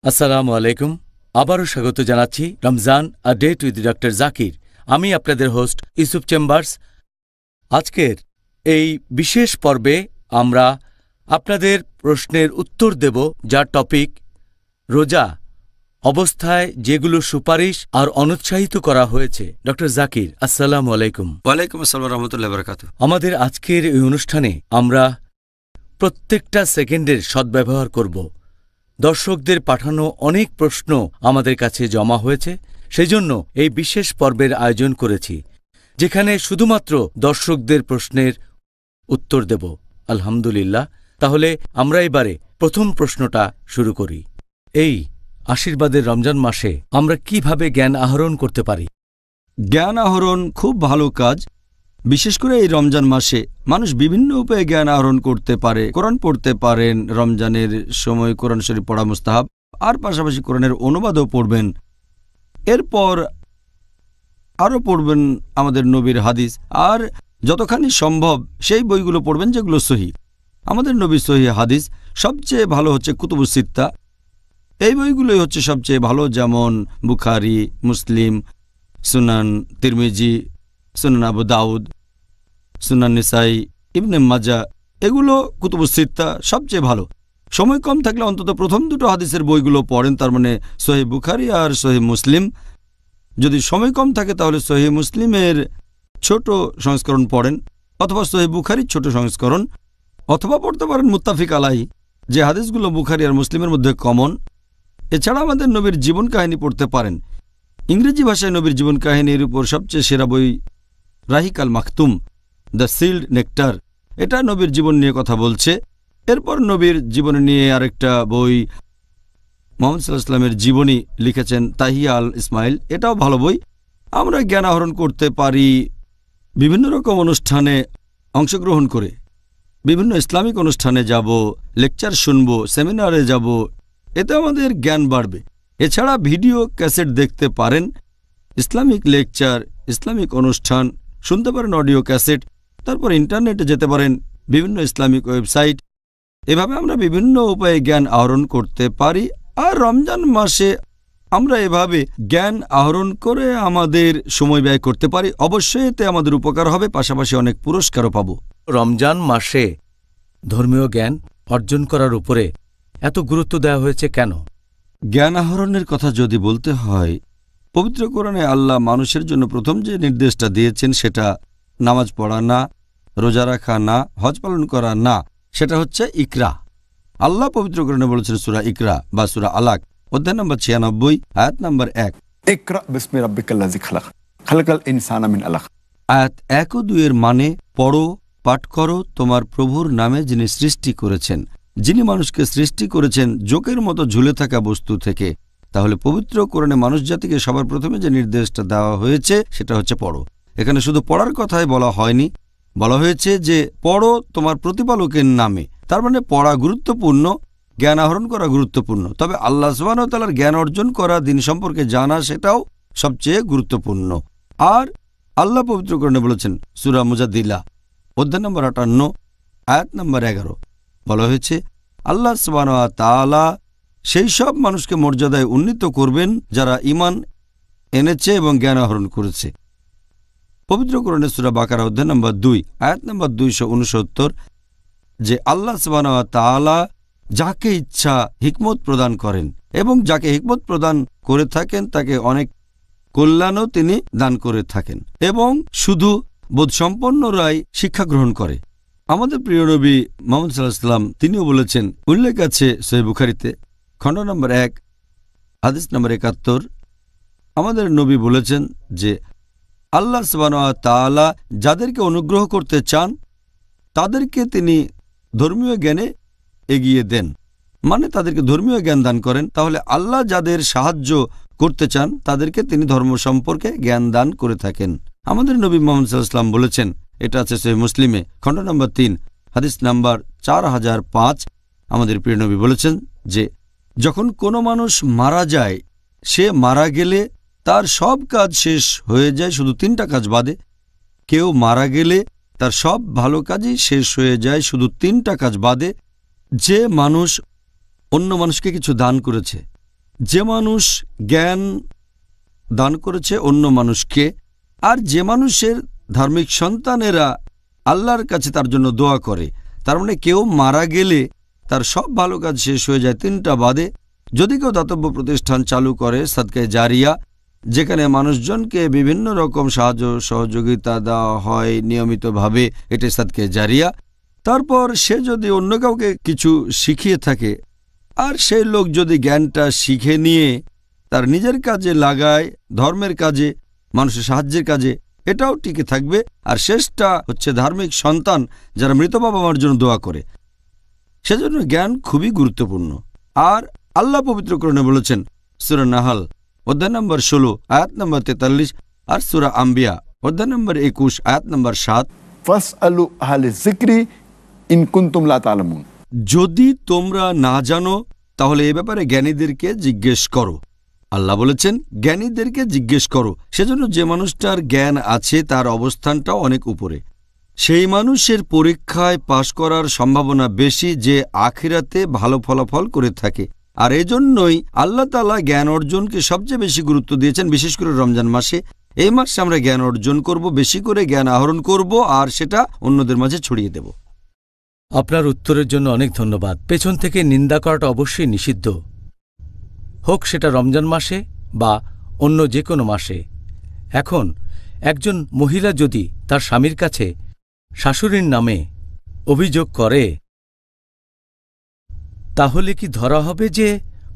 আসসালামু আলাইকুম। আবারও স্বাগত জানাচ্ছি Ramzan a date with doctor Zakir. আমি আপনাদের হোস্ট ইউসুফ চেম্বার্স। আজকের এই বিশেষ পর্বে আমরা আপনাদের প্রশ্নের উত্তর দেব, যার টপিক রোজা অবস্থায় যেগুলো সুপারিশ আর অনুৎসাহিত করা হয়েছে। ডক্টর জাকির, আসসালামু আলাইকুম। ওয়ালাইকুম আসসালাম রহমতুল্লাহ বারাকাতুহু। আমাদের আজকের এই অনুষ্ঠানে আমরা প্রত্যেকটা সেকেন্ডের সদ্ব্যবহার করব। দর্শকদের পাঠানো অনেক প্রশ্ন আমাদের কাছে জমা হয়েছে, সেজন্য এই বিশেষ পর্বের আয়োজন করেছি, যেখানে শুধুমাত্র দর্শকদের প্রশ্নের উত্তর দেব। আলহামদুলিল্লাহ। তাহলে আমরা এবারে প্রথম প্রশ্নটা শুরু করি। এই আশীর্বাদের রমজান মাসে আমরা কিভাবে জ্ঞান আহরণ করতে পারি? জ্ঞান আহরণ খুব ভালো কাজ। বিশেষ করে এই রমজান মাসে মানুষ বিভিন্ন উপায়ে জ্ঞান আহরণ করতে পারে। কোরআন পড়তে পারেন, রমজানের সময় কোরআন শরীফ পড়া মুস্তাহাব, আর পাশাপাশি কোরআনের অনুবাদও পড়বেন। এরপর আরও পড়বেন আমাদের নবীর হাদিস, আর যতখানি সম্ভব সেই বইগুলো পড়বেন যেগুলো সহিহ। আমাদের নবীর সহিহ হাদিস সবচেয়ে ভালো হচ্ছে কুতুবুস সিত্তা, এই বইগুলোই হচ্ছে সবচেয়ে ভালো, যেমন বুখারী, মুসলিম, সুনান তিরমিজি, সুনান আবু দাউদ, সুনান নিসাই, ইবনে মাজা, এগুলো কুতুবুস সিত্তা সবচেয়ে ভালো। সময় কম থাকলে অন্তত প্রথম দুটো হাদিসের বইগুলো পড়েন, তার মানে সহিহ বুখারী আর সহিহ মুসলিম। যদি সময় কম থাকে তাহলে সহিহ মুসলিমের ছোট সংস্করণ পড়েন, অথবা সহিহ বুখারীর ছোট সংস্করণ, অথবা পড়তে পারেন মুত্তাফিক আলাইহি, যে হাদিসগুলো বুখারী আর মুসলিমের মধ্যে কমন। এছাড়া আমাদের নবীর জীবন কাহিনী পড়তে পারেন। ইংরেজি ভাষায় নবীর জীবন কাহিনীর উপর সবচেয়ে সেরা বই রাহিক আল মাকতুম, দ্য সিল্ড নেকটার। এটা নবীর জীবন নিয়ে কথা বলছে। এরপর নবীর জীবন নিয়ে আরেকটা বই মুহাম্মদ সাল্লাল্লাহু আলাইহি ওয়াসাল্লামের জীবনী লিখেছেন তাহিয়া আল ইসমাইল, এটাও ভালো বই। আমরা জ্ঞান আহরণ করতে পারি বিভিন্ন রকম অনুষ্ঠানে অংশগ্রহণ করে। বিভিন্ন ইসলামিক অনুষ্ঠানে যাব, লেকচার শুনব, সেমিনারে যাব, এতে আমাদের জ্ঞান বাড়বে। এছাড়া ভিডিও ক্যাসেট দেখতে পারেন, ইসলামিক লেকচার, ইসলামিক অনুষ্ঠান শুনতে পারেন অডিও ক্যাসেট। তারপর ইন্টারনেটে যেতে পারেন, বিভিন্ন ইসলামিক ওয়েবসাইট। এভাবে আমরা বিভিন্ন উপায়ে জ্ঞান আহরণ করতে পারি। আর রমজান মাসে আমরা এভাবে জ্ঞান আহরণ করে আমাদের সময় ব্যয় করতে পারি। অবশ্যই এতে আমাদের উপকার হবে, পাশাপাশি অনেক পুরস্কারও পাব। রমজান মাসে ধর্মীয় জ্ঞান অর্জন করার উপরে এত গুরুত্ব দেওয়া হয়েছে কেন? জ্ঞান আহরণের কথা যদি বলতে হয়, পবিত্র কোরআনে আল্লাহ মানুষের জন্য প্রথম যে নির্দেশটা দিয়েছেন সেটা নামাজ পড়া না, রোজা রাখা না, হজ পালন করা না, সেটা হচ্ছে ইকরা। আল্লাহ পবিত্র কোরআনে বলেছেন সূরা ইকরা বা সূরা আলাক, অধ্যায় নম্বর 96, আয়াত নম্বর 1, ইকরা বিসমি রাব্বিকাল্লাযী খালাক, খালাকাল ইনসানা মিন আলাক। আয়াত 1 ও 2 এর মানে পড়ো, পাঠ করো তোমার প্রভুর নামে যিনি সৃষ্টি করেছেন, যিনি মানুষকে সৃষ্টি করেছেন জোকের মতো ঝুলে থাকা বস্তু থেকে। তাহলে পবিত্র কোরআনে মানুষ জাতিকে সবার প্রথমে যে নির্দেশটা দেওয়া হয়েছে সেটা হচ্ছে পড়ো। এখানে শুধু পড়ার কথাই বলা হয়নি, বলা হয়েছে যে পড়ো তোমার প্রতিপালকের নামে। তার মানে পড়া গুরুত্বপূর্ণ, জ্ঞান আহরণ করা গুরুত্বপূর্ণ, তবে আল্লাহ সুবহানাহু ওয়া তাআলার জ্ঞান অর্জন করা, দিন সম্পর্কে জানা, সেটাও সবচেয়ে গুরুত্বপূর্ণ। আর আল্লাহ পবিত্র কোরআনে বলেছেন সূরা মুজাদ্দিলা অধ্যায় নম্বর 58 আয়াত নম্বর 11 বলা হয়েছে আল্লাহ সুবহানাহু ওয়া তাআলা সেই সব মানুষকে মর্যাদায় উন্নীত করবেন যারা ঈমান এনেছে এবং জ্ঞান আহরণ করেছে। পবিত্র কোরআনে সূরা বাকারা অধ্যায় নম্বর 2 আয়াত নম্বর 269 যে আল্লাহ সুবহানাহু ওয়া তাআলা যাকে ইচ্ছা হিকমত প্রদান করেন এবং যাকে হিকমত প্রদান করে থাকেন তাকে অনেক কল্যাণও তিনি দান করে থাকেন এবং শুধু বোধসম্পন্নরাই শিক্ষা গ্রহণ করে। আমাদের প্রিয় নবী মুহাম্মদ সাল্লাল্লাহু আলাইহি ওয়াসাল্লাম তিনিও বলেছেন, উল্লেখ আছে সহিহ বুখারীতে খণ্ড নম্বর 1 হাদিস নম্বর 71, আমাদের নবী বলেছেন যে আল্লাহ সুবহানাহু ওয়া তাআলা যাদেরকে অনুগ্রহ করতে চান তাদেরকে তিনি ধর্মীয় জ্ঞানে এগিয়ে দেন, মানে তাদেরকে ধর্মীয় জ্ঞান দান করেন। তাহলে আল্লাহ যাদের সাহায্য করতে চান তাদেরকে তিনি ধর্ম সম্পর্কে জ্ঞান দান করে থাকেন। আমাদের নবী মুহাম্মদ সাল্লাল্লাহু আলাইহি ওয়াসাল্লাম বলেছেন, এটা আছে সহিহ মুসলিমে খণ্ড নম্বর 3 হাদিস নাম্বার 4005, আমাদের প্রিয় নবী বলেছেন যে যখন কোনো মানুষ মারা যায়, সে মারা গেলে তার সব কাজ শেষ হয়ে যায় শুধু 3টা কাজ বাদে। কেউ মারা গেলে তার সব ভালো কাজই শেষ হয়ে যায় শুধু 3টা কাজ বাদে। যে মানুষ অন্য মানুষকে কিছু দান করেছে, যে মানুষ জ্ঞান দান করেছে অন্য মানুষকে, আর যে মানুষের ধার্মিক সন্তানেরা আল্লাহর কাছে তার জন্য দোয়া করে। তার মানে কেউ মারা গেলে তার সব ভালো কাজ শেষ হয়ে যায় 3টা বাদে। যদি কেউ দাতব্য প্রতিষ্ঠান চালু করে সাদকায়ে জারিয়া, যেখানে মানুষজনকে বিভিন্ন রকম সাহায্য সহযোগিতা দেওয়া হয় নিয়মিতভাবে, এটি সাদকায়ে জারিয়া। তারপর সে যদি অন্য কাউকে কিছু শিখিয়ে থাকে আর সেই লোক যদি জ্ঞানটা শিখে নিয়ে তার নিজের কাজে লাগায়, ধর্মের কাজে, মানুষের সাহায্যের কাজে, এটাও টিকে থাকবে। আর শেষটা হচ্ছে ধার্মিক সন্তান যারা মৃত বাবা মার জন্য দোয়া করে। সেজন্য জ্ঞান খুবই গুরুত্বপূর্ণ। আর আল্লাহ পবিত্র কোরআনে বলেছেন সূরা নাহাল অধ্যায় নম্বর 16 আয়াত নম্বর 43 আর সূরা আম্বিয়া অধ্যায় নম্বর 21 আয়াত নম্বর 7, ফাসআলু আহলা যিকরি ইন কুনতুম লা তা'লামুন। যদি তোমরা না জানো তাহলে এ ব্যাপারে জ্ঞানীদেরকে জিজ্ঞেস করো। আল্লাহ বলেছেন জ্ঞানীদেরকে জিজ্ঞেস করো। সেজন্য যে মানুষটার জ্ঞান আছে তার অবস্থানটাও অনেক উপরে। সেই মানুষের পরীক্ষায় পাশ করার সম্ভাবনা বেশি যে আখিরাতে ভালো ফলাফল করে থাকে। আর এজন্যই আল্লাহ তাআলা জ্ঞান অর্জনকে সবচেয়ে বেশি গুরুত্ব দিয়েছেন, বিশেষ করে রমজান মাসে। এই মাসে আমরা জ্ঞান অর্জন করব, বেশি করে জ্ঞান আহরণ করব আর সেটা অন্যদের মাঝে ছড়িয়ে দেব। আপনার উত্তরের জন্য অনেক ধন্যবাদ। পেছন থেকে নিন্দা করাটা অবশ্যই নিষিদ্ধ, হোক সেটা রমজান মাসে বা অন্য যে কোনো মাসে। এখন একজন মহিলা যদি তার স্বামীর কাছে শাশুড়ির নামে অভিযোগ করে, তাহলে কি ধরা হবে যে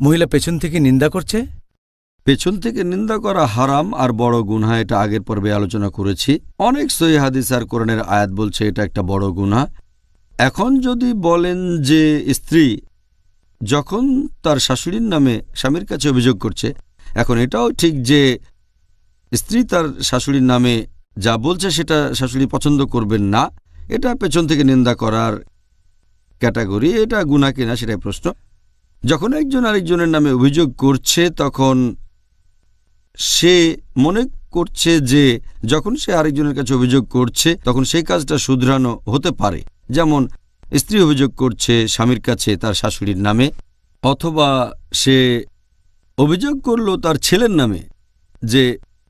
মহিলা পেছন থেকে নিন্দা করছে? পেছন থেকে নিন্দা করা হারাম আর বড় গুনাহ, এটা আগের পর্বে আলোচনা করেছি। অনেক সহিহ হাদিস আর কোরআনের আয়াত বলছে এটা একটা বড় গুনাহ। এখন যদি বলেন যে স্ত্রী যখন তার শাশুড়ির নামে স্বামীর কাছে অভিযোগ করছে, এখন এটাও ঠিক যে স্ত্রী তার শাশুড়ির নামে যা বলছে সেটা শাশুড়ি পছন্দ করবেন না, এটা পেছন থেকে নিন্দা করার ক্যাটাগরি। এটা গুনাহ কিনা সেটাই প্রশ্ন। যখন একজন আরেকজনের নামে অভিযোগ করছে তখন সে মনে করছে যে যখন সে আরেকজনের কাছে অভিযোগ করছে তখন সেই কাজটা শুধরানো হতে পারে। যেমন স্ত্রী অভিযোগ করছে স্বামীর কাছে তার শাশুড়ির নামে, অথবা সে অভিযোগ করলো তার ছেলের নামে যে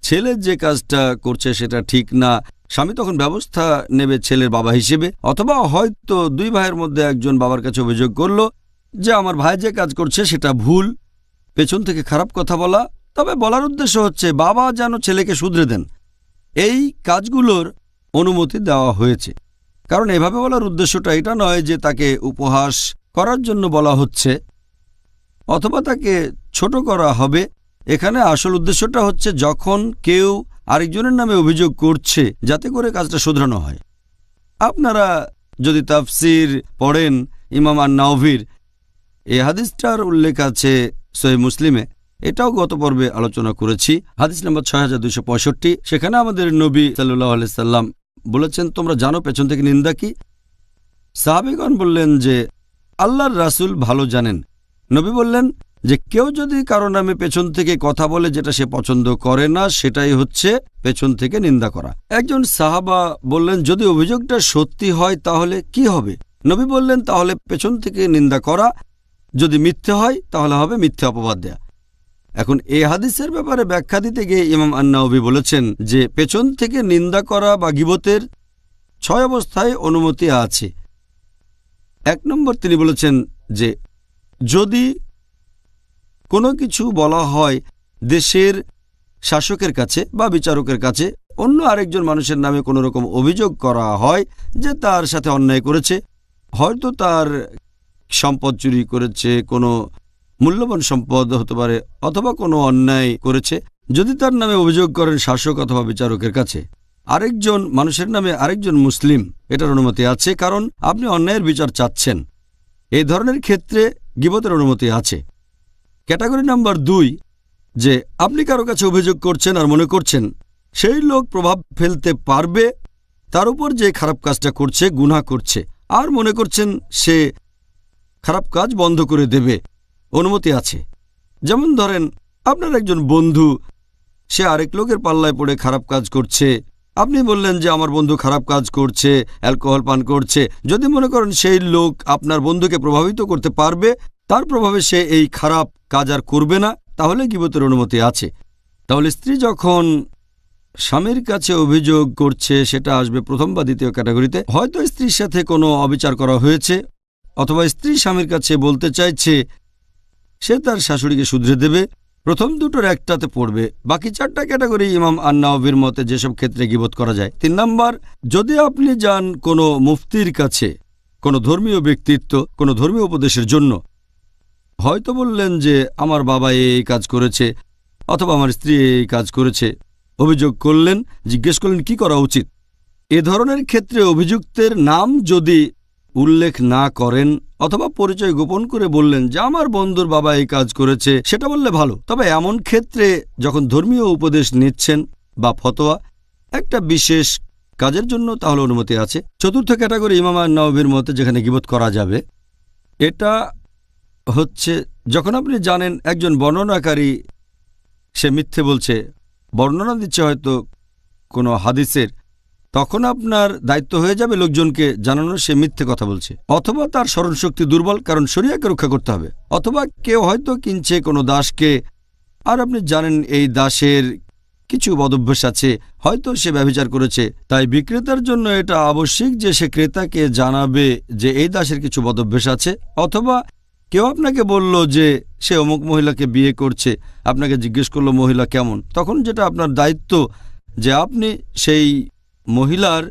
ছেলে যে কাজটা করছে সেটা ঠিক না। স্বামী তখন ব্যবস্থা নেবে ছেলের বাবা হিসেবে। অথবা হয়তো দুই ভাইয়ের মধ্যে একজন বাবার কাছে অভিযোগ করলো যে আমার ভাই যে কাজ করছে সেটা ভুল, পেছন থেকে খারাপ কথা বলা। তবে বলার উদ্দেশ্য হচ্ছে বাবা যেন ছেলেকে শুধরে দেন। এই কাজগুলোর অনুমতি দেওয়া হয়েছে, কারণ এভাবে বলার উদ্দেশ্যটা এটা নয় যে তাকে উপহাস করার জন্য বলা হচ্ছে অথবা তাকে ছোট করা হবে। এখানে আসল উদ্দেশ্যটা হচ্ছে যখন কেউ আরেকজনের নামে অভিযোগ করছে যাতে করে কাজটা শুধরানো হয়। আপনারা যদি তাফসির পড়েন ইমাম আন-নাওয়ির, এই হাদিসটার উল্লেখ আছে সহিহ মুসলিমে, এটাও গত পর্বে আলোচনা করেছি, হাদিস নম্বর 6265। সেখানে আমাদের নবী সাল্লাল্লাহু আলাইহি সাল্লাম বলেছেন, তোমরা জানো পেছন থেকে নিন্দা কি? সাহাবীগণ বললেন যে আল্লাহর রাসূল ভালো জানেন। নবী বললেন যে কেউ যদি কারো নামে পেছন থেকে কথা বলে যেটা সে পছন্দ করে না, সেটাই হচ্ছে পেছন থেকে নিন্দা করা। একজন সাহাবা বললেন, যদি অভিযোগটা সত্যি হয় তাহলে কি হবে? নবী বললেন, তাহলে পেছন থেকে নিন্দা করা, যদি মিথ্যে হয় তাহলে হবে মিথ্যে অপবাদ দেয়া। এখন এই হাদিসের ব্যাপারে ব্যাখ্যা দিতে গিয়ে ইমাম আন-নাওয়ি বলেছেন যে পেছন থেকে নিন্দা করা বা গীবতের 6 অবস্থায় অনুমতি আছে। 1 নম্বর তিনি বলেছেন যে যদি কোনো কিছু বলা হয় দেশের শাসকের কাছে বা বিচারকের কাছে, অন্য আরেকজন মানুষের নামে কোনো রকম অভিযোগ করা হয় যে তার সাথে অন্যায় করেছে, হয়তো তার সম্পদ চুরি করেছে, কোনো মূল্যবান সম্পদ হতে পারে, অথবা কোনো অন্যায় করেছে, যদি তার নামে অভিযোগ করেন শাসক অথবা বিচারকের কাছে আরেকজন মানুষের নামে আরেকজন মুসলিম, এটার অনুমতি আছে, কারণ আপনি অন্যায়ের বিচার চাচ্ছেন। এই ধরনের ক্ষেত্রে গীবতের অনুমতি আছে। ক্যাটাগরি নাম্বার 2, যে আপনি কারো কাছে অভিযোগ করছেন আর মনে করছেন সেই লোক প্রভাব ফেলতে পারবে তার উপর যে খারাপ কাজটা করছে, গুনাহ করছে, আর মনে করছেন সে খারাপ কাজ বন্ধ করে দেবে, অনুমতি আছে। যেমন ধরেন আপনার একজন বন্ধু, সে আরেক লোকের পাল্লায় পড়ে খারাপ কাজ করছে, আপনি বললেন যে আমার বন্ধু খারাপ কাজ করছে, অ্যালকোহল পান করছে। যদি মনে করেন সেই লোক আপনার বন্ধুকে প্রভাবিত করতে পারবে, তার প্রভাবে সে এই খারাপ কাজ আর করবে না, তাহলে গীবতের অনুমতি আছে। তাহলে স্ত্রী যখন স্বামীর কাছে অভিযোগ করছে, সেটা আসবে প্রথম বা দ্বিতীয় ক্যাটাগরিতে। হয়তো স্ত্রীর সাথে কোনো অবিচার করা হয়েছে, অথবা স্ত্রী স্বামীর কাছে বলতে চাইছে সে তার শাশুড়িকে শুধরে দেবে, প্রথম দুটোর একটাতে পড়বে। বাকি 4টা ক্যাটাগরি ইমাম আন-নাওয়ির মতে যেসব ক্ষেত্রে গীবত করা যায়। 3 নম্বর, যদি আপনি যান কোনো মুফতির কাছে, কোনো ধর্মীয় ব্যক্তিত্ব, কোনো ধর্মীয় উপদেশের জন্য, হয়তো বললেন যে আমার বাবা এই কাজ করেছে অথবা আমার স্ত্রী এই কাজ করেছে, অভিযোগ করলেন, জিজ্ঞেস করলেন কি করা উচিত। এ ধরনের ক্ষেত্রে অভিযুক্তের নাম যদি উল্লেখ না করেন অথবা পরিচয় গোপন করে বললেন যে আমার বন্ধুর বাবা এই কাজ করেছে, সেটা বললে ভালো। তবে এমন ক্ষেত্রে যখন ধর্মীয় উপদেশ নিচ্ছেন বা ফতোয়া একটা বিশেষ কাজের জন্য, তাহলে অনুমতি আছে। 4র্থ ক্যাটাগরি ইমাম আন-নাওয়ির মতে যেখানে গীবত করা যাবে, এটা হচ্ছে যখন আপনি জানেন একজন বর্ণনাকারী সে মিথ্যে বলছে, বর্ণনা দিচ্ছে হয়তো কোনো হাদিসের, তখন আপনার দায়িত্ব হয়ে যাবে লোকজনকে জানানো সে মিথ্যে কথা বলছে, অথবা তার স্মরণশক্তি দুর্বল, কারণ শরিয়াকে রক্ষা করতে হবে। অথবা কেউ হয়তো কিনছে কোনো দাসকে, আর আপনি জানেন এই দাসের কিছু বদভ্যাস আছে, হয়তো সে ব্যভিচার করেছে, তাই বিক্রেতার জন্য এটা আবশ্যিক যে সে ক্রেতাকে জানাবে যে এই দাসের কিছু বদভ্যাস আছে। অথবা কেউ আপনাকে বলল যে সে অমুক মহিলাকে বিয়ে করছে, আপনাকে জিজ্ঞেস করলো মহিলা কেমন, তখন যেটা আপনার দায়িত্ব যে আপনি সেই মহিলার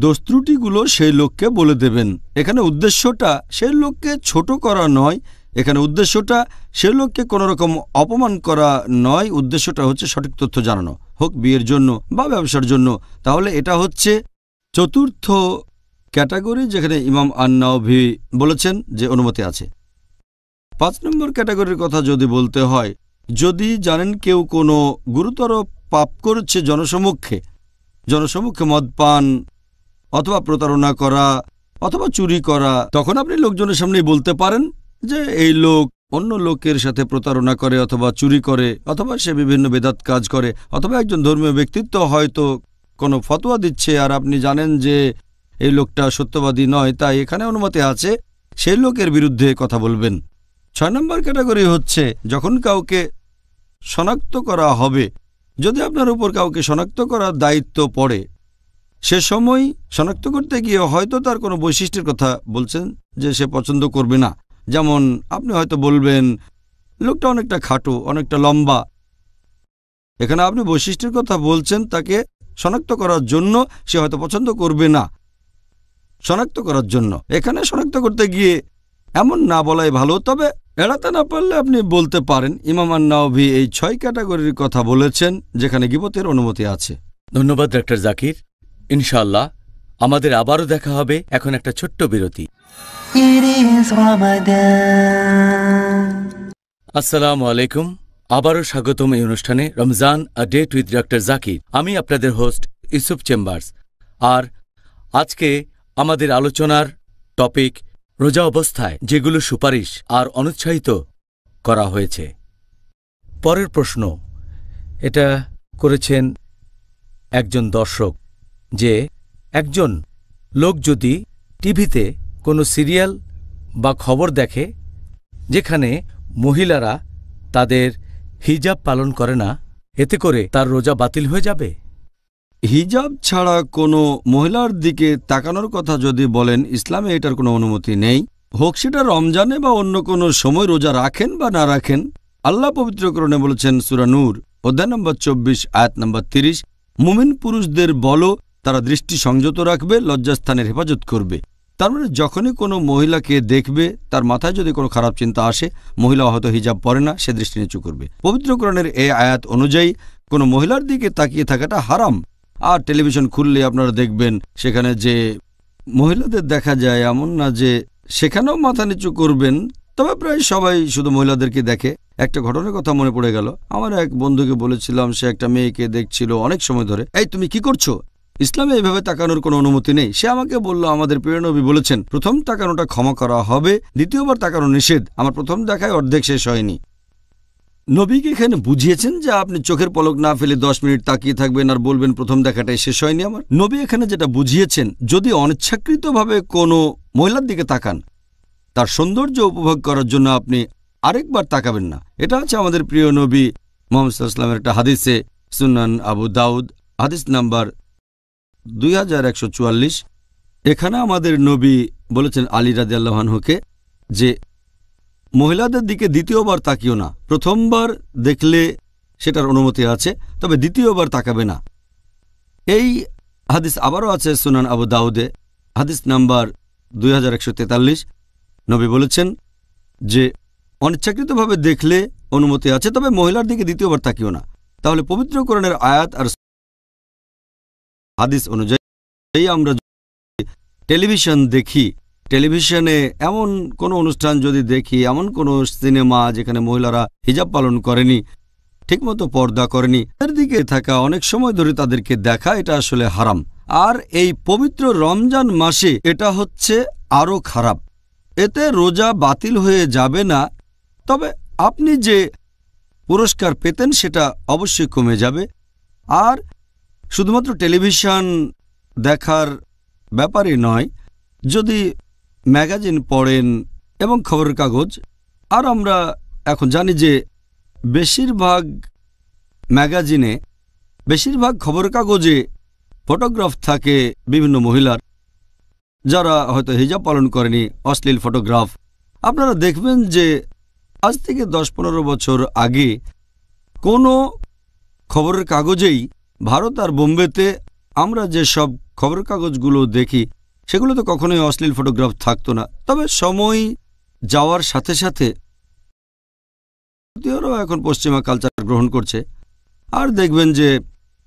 দোষ ত্রুটিগুলো সেই লোককে বলে দেবেন। এখানে উদ্দেশ্যটা সেই লোককে ছোট করা নয়, এখানে উদ্দেশ্যটা সেই লোককে কোনো রকম অপমান করা নয়, উদ্দেশ্যটা হচ্ছে সঠিক তথ্য জানানো, হোক বিয়ের জন্য বা ব্যবসার জন্য। তাহলে এটা হচ্ছে 4র্থ ক্যাটাগরি যেখানে ইমাম আন-নাওয়ি বলেছেন যে অনুমতি আছে। 5 নম্বর ক্যাটাগরির কথা যদি বলতে হয়, যদি জানেন কেউ কোনো গুরুতর পাপ করছে জনসমক্ষে মদপান অথবা প্রতারণা করা অথবা চুরি করা, তখন আপনি লোকজনের সামনেই বলতে পারেন যে এই লোক অন্য লোকের সাথে প্রতারণা করে অথবা চুরি করে অথবা সে বিভিন্ন বেদাত কাজ করে, অথবা একজন ধর্মীয় ব্যক্তিত্ব হয়তো কোনো ফতোয়া দিচ্ছে আর আপনি জানেন যে এই লোকটা সত্যবাদী নয়, তাই এখানে অনুমতি আছে সেই লোকের বিরুদ্ধে কথা বলবেন। 6 নম্বর ক্যাটাগরি হচ্ছে যখন কাউকে শনাক্ত করা হবে, যদি আপনার উপর কাউকে শনাক্ত করার দায়িত্ব পড়ে, সে সময় শনাক্ত করতে গিয়ে হয়তো তার কোনো বৈশিষ্ট্যের কথা বলছেন যে সে পছন্দ করবে না। যেমন আপনি হয়তো বলবেন লোকটা অনেকটা খাটো, অনেকটা লম্বা, এখানে আপনি বৈশিষ্ট্যের কথা বলছেন তাকে শনাক্ত করার জন্য, সে হয়তো পছন্দ করবে না শনাক্ত করার জন্য। এখানে শনাক্ত করতে গিয়ে এমন না বলাই ভালো, তবে এড়াতে না পারলে আপনি বলতে পারেন। ইমাম আন-নাওয়ি এই 6 ক্যাটাগরির কথা বলেছেন যেখানে গীবতের অনুমতি আছে। ধন্যবাদ ডাক্তার জাকির। ইনশাআল্লাহ আমাদের আবারও দেখা হবে। এখন একটা ছোট্ট বিরতি। It is Ramadan. আসসালামু আলাইকুম, আবারও স্বাগতম এই অনুষ্ঠানে Ramzan a date with doctor Zakir. আমি আপনাদের হোস্ট ইউসুফ চেম্বার্স। আর আজকে আমাদের আলোচনার টপিক রোজা অবস্থায় যেগুলো সুপারিশ আর অনুৎসাহিত করা হয়েছে। পরের প্রশ্ন এটা করেছেন একজন দর্শক যে একজন লোক যদি টিভিতে কোনো সিরিয়াল বা খবর দেখে যেখানে মহিলারা তাদের হিজাব পালন করে না, এতে করে তার রোজা বাতিল হয়ে যাবে? হিজাব ছাড়া কোনো মহিলার দিকে তাকানোর কথা যদি বলেন, ইসলামে এটার কোনো অনুমতি নেই। হোক সেটা রমজানে বা অন্য কোনো সময় রোজা রাখেন বা না রাখেন। আল্লাহ পবিত্রকরণে বলেছেন সূরা নূর অধ্যায় নম্বর 24 আয়াত নম্বর 30, মুমিন পুরুষদের বলো তারা দৃষ্টি সংযত রাখবে, লজ্জাস্থানের হেফাজত করবে। তার মানে যখনই কোনো মহিলাকে দেখবে তার মাথায় যদি কোনো খারাপ চিন্তা আসে, মহিলা হয়তো হিজাব পরে না, সে দৃষ্টি নিচু করবে। পবিত্রকরণের এই আয়াত অনুযায়ী কোনো মহিলার দিকে তাকিয়ে থাকাটা হারাম। আর টেলিভিশন খুললে আপনারা দেখবেন সেখানে যে মহিলাদের দেখা যায়, এমন না যে সেখানেও মাথা নিচু করবেন, তবে প্রায় সবাই শুধু মহিলাদেরকে দেখে। একটা ঘটনার কথা মনে পড়ে গেল। আমার এক বন্ধুকে বলেছিলাম, সে একটা মেয়েকে দেখছিল অনেক সময় ধরে। এই তুমি কি করছো? ইসলামে এইভাবে তাকানোর কোনো অনুমতি নেই। সে আমাকে বলল, আমাদের প্রিয় নবী বলেছেন প্রথম তাকানোটা ক্ষমা করা হবে, দ্বিতীয়বার তাকানো নিষেধ। আমার প্রথম দেখায় অর্ধেক শেষ হয়নি। নবীকে এখানে বুঝিয়েছেন যে আপনি চোখের পলক না ফেলে 10 মিনিট তাকিয়ে থাকবেন আর বলবেন প্রথম দেখাটাই শেষ হয়নি আমার। নবী এখানে যেটা বুঝিয়েছেন, যদি অনিচ্ছাকৃতভাবে কোনো মহিলার দিকে তাকান, তার সৌন্দর্য উপভোগ করার জন্য আপনি আরেকবার তাকাবেন না। এটা আছে আমাদের প্রিয় নবী মুহাম্মদ সাল্লাল্লাহু আলাইহি ওয়াসাল্লামের একটা হাদিসে, সুনান আবু দাউদ হাদিস নাম্বার 2144। এখানে আমাদের নবী বলেছেন আলী রাদিয়াল্লাহু আনহুকে যে মহিলাদের দিকে দ্বিতীয়বার তাকিও না। প্রথমবার দেখলে সেটার অনুমতি আছে, তবে দ্বিতীয়বার তাকাবে না। এই হাদিস আবারও আছে সুনান আবু দাউদে হাদিস নাম্বার 2143। নবী বলেছেন যে অনিচ্ছাকৃতভাবে দেখলে অনুমতি আছে, তবে মহিলার দিকে দ্বিতীয়বার তাকিও না। তাহলে পবিত্র কোরআনের আয়াত আর হাদিস অনুযায়ী আমরা টেলিভিশন দেখি, টেলিভিশনে এমন কোনো অনুষ্ঠান যদি দেখি, এমন কোনো সিনেমা যেখানে মহিলারা হিজাব পালন করেনি, ঠিকমতো পর্দা করেনি, তাদের দিকে থাকা অনেক সময় ধরে তাদেরকে দেখা, এটা আসলে হারাম। আর এই পবিত্র রমজান মাসে এটা হচ্ছে আরও খারাপ। এতে রোজা বাতিল হয়ে যাবে না, তবে আপনি যে পুরস্কার পেতেন সেটা অবশ্যই কমে যাবে। আর শুধুমাত্র টেলিভিশন দেখার ব্যাপারে নয়, যদি ম্যাগাজিন পড়েন এবং খবরের কাগজ, আর আমরা এখন জানি যে বেশিরভাগ ম্যাগাজিনে, বেশিরভাগ খবরের কাগজে ফটোগ্রাফ থাকে বিভিন্ন মহিলার যারা হয়তো হিজাব পালন করেনি, অশ্লীল ফটোগ্রাফ। আপনারা দেখবেন যে আজ থেকে 10-15 বছর আগে কোনো খবরের কাগজেই ভারত আর বোম্বেতে আমরা যে সব খবরের কাগজগুলো দেখি সেগুলোতে কখনোই অশ্লীল ফটোগ্রাফ থাকতো না। তবে সময় যাওয়ার সাথে সাথে ভারতীয়রাও এখন পশ্চিমা কালচার গ্রহণ করছে। আর দেখবেন যে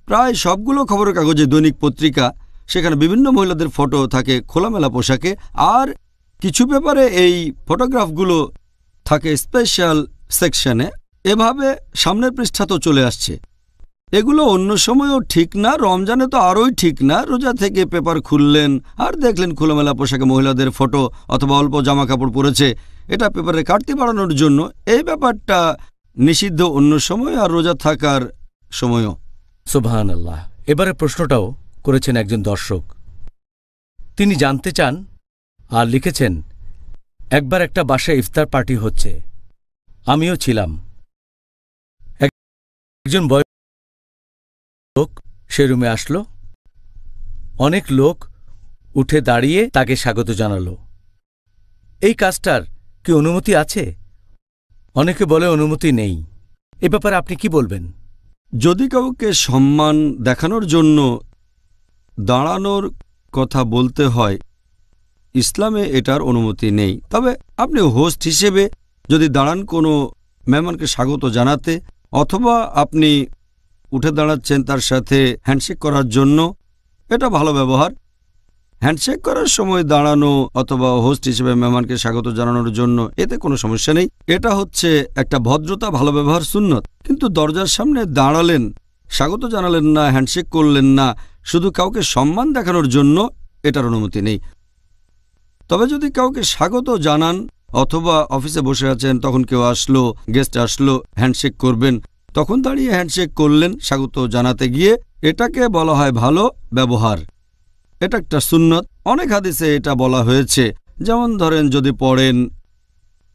প্রায় সবগুলো খবরের কাগজে, দৈনিক পত্রিকা, সেখানে বিভিন্ন মহিলাদের ফটো থাকে খোলামেলা পোশাকে। আর কিছু পেপারে এই ফটোগ্রাফগুলো থাকে স্পেশাল সেকশনে। এভাবে সামনের পৃষ্ঠা তো চলে আসছে। এগুলো অন্য সময়ও ঠিক না, রমজানে তো আরোই ঠিক না। রোজা থেকে পেপার খুললেন আর দেখলেন খোলামেলা পোশাকে মহিলাদের ফটো, অথবা অল্প জামা কাপড় পরেছে, এটা পেপারে কাটতি বাড়ানোর জন্য। এই ব্যাপারটা নিষিদ্ধ অন্য সময় আর রোজা থাকার সময়ও। সুবহানাল্লাহ। এবারে প্রশ্নটাও করেছেন একজন দর্শক। তিনি জানতে চান আর লিখেছেন, একবার একটা বাসায় ইফতার পার্টি হচ্ছে, আমিও ছিলাম। একজন বয়স্ক লোক সে রুমে আসলো, অনেক লোক উঠে দাঁড়িয়ে তাকে স্বাগত জানালো। এই কাজটার কি অনুমতি আছে? অনেকে বলে অনুমতি নেই। এ ব্যাপারে আপনি কি বলবেন? যদি কাউকে সম্মান দেখানোর জন্য দাঁড়ানোর কথা বলতে হয়, ইসলামে এটার অনুমতি নেই। তবে আপনি হোস্ট হিসেবে যদি দাঁড়ান কোনো মেহমানকে স্বাগত জানাতে, অথবা আপনি উঠে দাঁড়াচ্ছেন তার সাথে হ্যান্ডশেক করার জন্য, এটা ভালো ব্যবহার। হ্যান্ডশেক করার সময় দাঁড়ানো অথবা হোস্ট হিসেবে মেহমানকে স্বাগত জানানোর জন্য, এতে কোনো সমস্যা নেই। এটা হচ্ছে একটা ভদ্রতা, ভালো ব্যবহার, সুন্নত। কিন্তু দরজার সামনে দাঁড়ালেন, স্বাগত জানালেন না, হ্যান্ডশেক করলেন না, শুধু কাউকে সম্মান দেখানোর জন্য, এটার অনুমতি নেই। তবে যদি কাউকে স্বাগত জানান অথবা অফিসে বসে আছেন, তখন কেউ আসলো, গেস্ট আসলো, হ্যান্ডশেক করবেন, তখন দাঁড়িয়ে হ্যান্ডশেক করলেন স্বাগত জানাতে গিয়ে, এটাকে বলা হয় ভালো ব্যবহার। এটা একটা সুন্নত। অনেক হাদিসে এটা বলা হয়েছে। যেমন ধরেন, যদি পড়েন,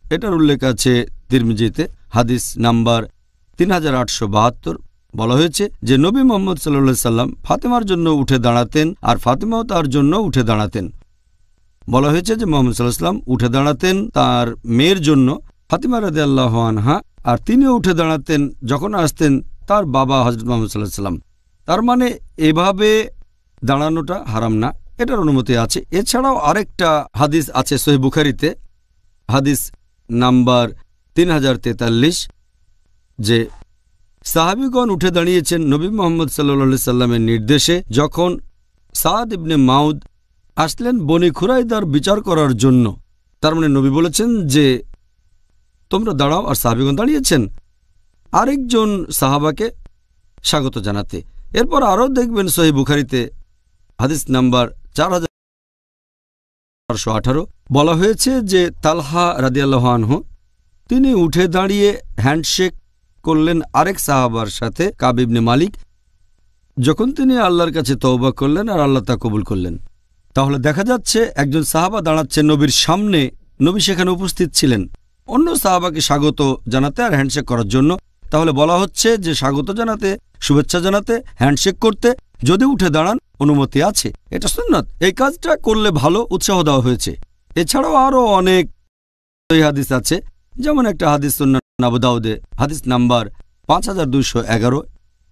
এটার উল্লেখ আছে তিরমিজিতে, হাদিস নাম্বার 3872, বলা হয়েছে যে নবী মুহাম্মদ সাল্লাল্লাহু আলাইহি সাল্লাম ফাতেমার জন্য উঠে দাঁড়াতেন আর ফাতেমাও তার জন্য উঠে দাঁড়াতেন। বলা হয়েছে যে মুহাম্মদ সাল্লাল্লাহু আলাইহি সাল্লাম উঠে দাঁড়াতেন তার মেয়ের জন্য, ফাতিমা রাদিয়াল্লাহু আনহা, আর তিনিও উঠে দাঁড়াতেন যখন আসতেন তার বাবা হযরত মুহাম্মদ সাল্লাল্লাহু আলাইহি সাল্লাম। তার মানে এভাবে দাঁড়ানোটা হারাম না, এটার অনুমতি আছে। এছাড়াও আরেকটা হাদিস আছে সহিহ বুখারীতে, হাদিস নাম্বার 3043, যে সাহাবীগণ উঠে দাঁড়িয়েছেন নবী মুহাম্মদ সাল্লাল্লাহু আলাইহি সাল্লামের নির্দেশে, যখন সাদ ইবনে মাউদ আসলেন বনি খুরাইদার বিচার করার জন্য। তার মানে নবী বলেছেন যে তোমরা দাঁড়াও, আর সাহাবীগণ দাঁড়িয়েছেন আরেকজন সাহাবাকে স্বাগত জানাতে। এরপর আরও দেখবেন সহিহ বুখারীতে হাদিস নাম্বার 4418, বলা হয়েছে যে তালহা রাদিয়াল্লাহু আনহু তিনি উঠে দাঁড়িয়ে হ্যান্ডশেক করলেন আরেক সাহাবার সাথে, কাব ইবনে মালিক, যখন তিনি আল্লাহর কাছে তওবা করলেন আর আল্লাহ তা কবুল করলেন। তাহলে দেখা যাচ্ছে একজন সাহাবা দাঁড়াচ্ছেন নবীর সামনে, নবী সেখানে উপস্থিত ছিলেন অন্য সাহাবাকে স্বাগত জানাতে আর হ্যান্ডশেক করার জন্য। তাহলে বলা হচ্ছে যে স্বাগত জানাতে, শুভেচ্ছা জানাতে, হ্যান্ডশেক করতে যদি উঠে দাঁড়ান অনুমতি আছে, এটা সুন্নাত। এই কাজটা করলে ভালো, উৎসাহ দেওয়া হয়েছে। এছাড়াও আরও অনেক হাদিস আছে, যেমন একটা হাদিস সুন্নান আবু দাউদে, হাদিস নাম্বার 5211,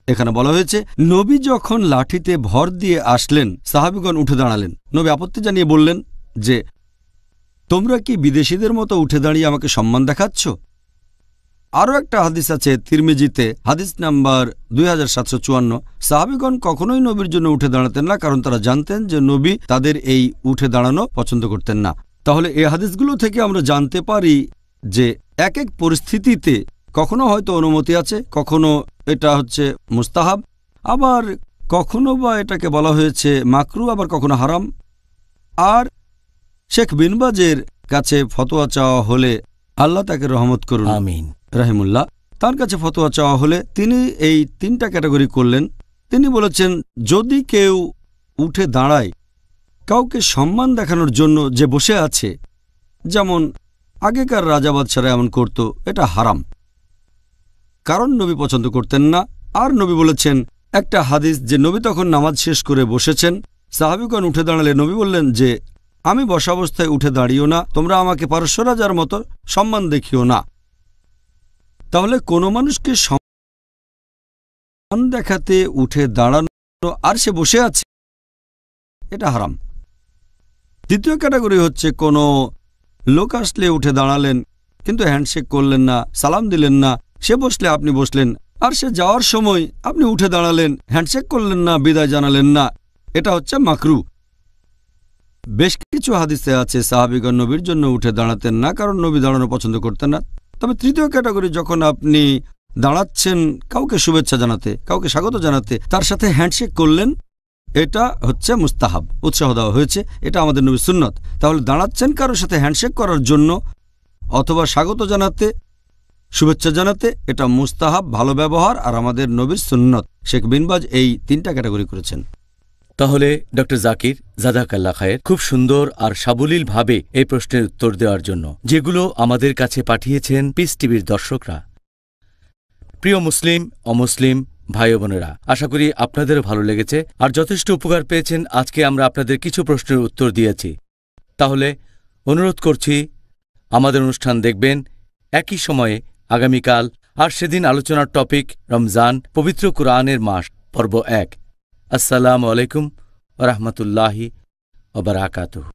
এখানে বলা হয়েছে নবী যখন লাঠিতে ভর দিয়ে আসলেন সাহাবীগণ উঠে দাঁড়ালেন। নবী আপত্তি জানিয়ে বললেন যে তোমরা কি বিদেশিদের মতো উঠে দাঁড়িয়ে আমাকে সম্মান দেখাচ্ছ? আরও একটা হাদিস আছে তিরমিজিতে, হাদিস নাম্বার 2754, সাহাবীগণ কখনোই নবীর জন্য উঠে দাঁড়াতেন না, কারণ তারা জানতেন যে নবী তাদের এই উঠে দাঁড়ানো পছন্দ করতেন না। তাহলে এই হাদিসগুলো থেকে আমরা জানতে পারি যে এক এক পরিস্থিতিতে কখনো হয়তো অনুমতি আছে, কখনো এটা হচ্ছে মুস্তাহাব, আবার কখনো বা এটাকে বলা হয়েছে মাকরু, আবার কখনো হারাম। আর শেখ বিন বাজের কাছে ফতোয়া চাওয়া হলে, আল্লাহ তাকে রহমত করুন, আমিন, রাহিমুল্লাহ, তার কাছে ফতোয়া চাওয়া হলে তিনি এই 3টা ক্যাটাগরি করলেন। তিনি বলেছেন যদি কেউ উঠে দাঁড়ায় কাউকে সম্মান দেখানোর জন্য যে বসে আছে, যেমন আগেকার রাজা বাদশারা এমন করত, এটা হারাম, কারণ নবী পছন্দ করতেন না। আর নবী বলেছেন একটা হাদিস যে নবী তখন নামাজ শেষ করে বসেছেন, সাহাবীগণ উঠে দাঁড়ালে নবী বললেন যে আমি বসাবস্থায় উঠে দাঁড়িও না, তোমরা আমাকে পারস্য রাজার মতো সম্মান দেখিও না। তাহলে কোনো মানুষকে সম্মান দেখাতে উঠে দাঁড়ানো আর সে বসে আছে, এটা হারাম। দ্বিতীয় ক্যাটাগরি হচ্ছে কোনো লোক আসলে উঠে দাঁড়ালেন কিন্তু হ্যান্ডশেক করলেন না, সালাম দিলেন না, সে বসলে আপনি বসলেন, আর সে যাওয়ার সময় আপনি উঠে দাঁড়ালেন, হ্যান্ডশেক করলেন না, বিদায় জানালেন না, এটা হচ্ছে মাকরু। বেশ কিছু হাদিসে আছে সাহাবীগণ নবীর জন্য উঠে দাঁড়াতেন না, কারণ নবী দাঁড়ানো পছন্দ করতেন না। তবে তৃতীয় ক্যাটাগরি, যখন আপনি দাঁড়াচ্ছেন কাউকে শুভেচ্ছা জানাতে, কাউকে স্বাগত জানাতে, তার সাথে হ্যান্ডশেক করলেন, এটা হচ্ছে মুস্তাহাব, উৎসাহ দেওয়া হয়েছে, এটা আমাদের নবীর সুন্নত। তাহলে দাঁড়াচ্ছেন কারোর সাথে হ্যান্ডশেক করার জন্য অথবা স্বাগত জানাতে, শুভেচ্ছা জানাতে, এটা মুস্তাহাব, ভালো ব্যবহার আর আমাদের নবীর সুন্নত। শেখ বিন বাজ এই 3টা ক্যাটাগরি করেছেন। তাহলে ডক্টর জাকির, জাযাকাল্লাহ খায়ের, খুব সুন্দর আর সাবলীলভাবে এই প্রশ্নের উত্তর দেওয়ার জন্য, যেগুলো আমাদের কাছে পাঠিয়েছেন পিস টিভির দর্শকরা। প্রিয় মুসলিম অমুসলিম ভাই বোনেরা, আশা করি আপনাদেরও ভালো লেগেছে আর যথেষ্ট উপকার পেয়েছেন। আজকে আমরা আপনাদের কিছু প্রশ্নের উত্তর দিয়েছি। তাহলে অনুরোধ করছি আমাদের অনুষ্ঠান দেখবেন একই সময়ে আগামীকাল, আর সেদিন আলোচনার টপিক রমজান, পবিত্র কুরআনের মাস, পর্ব 1। আসসালামু আলাইকুম ওয়া রাহমাতুল্লাহি ওয়া বারাকাতুহু।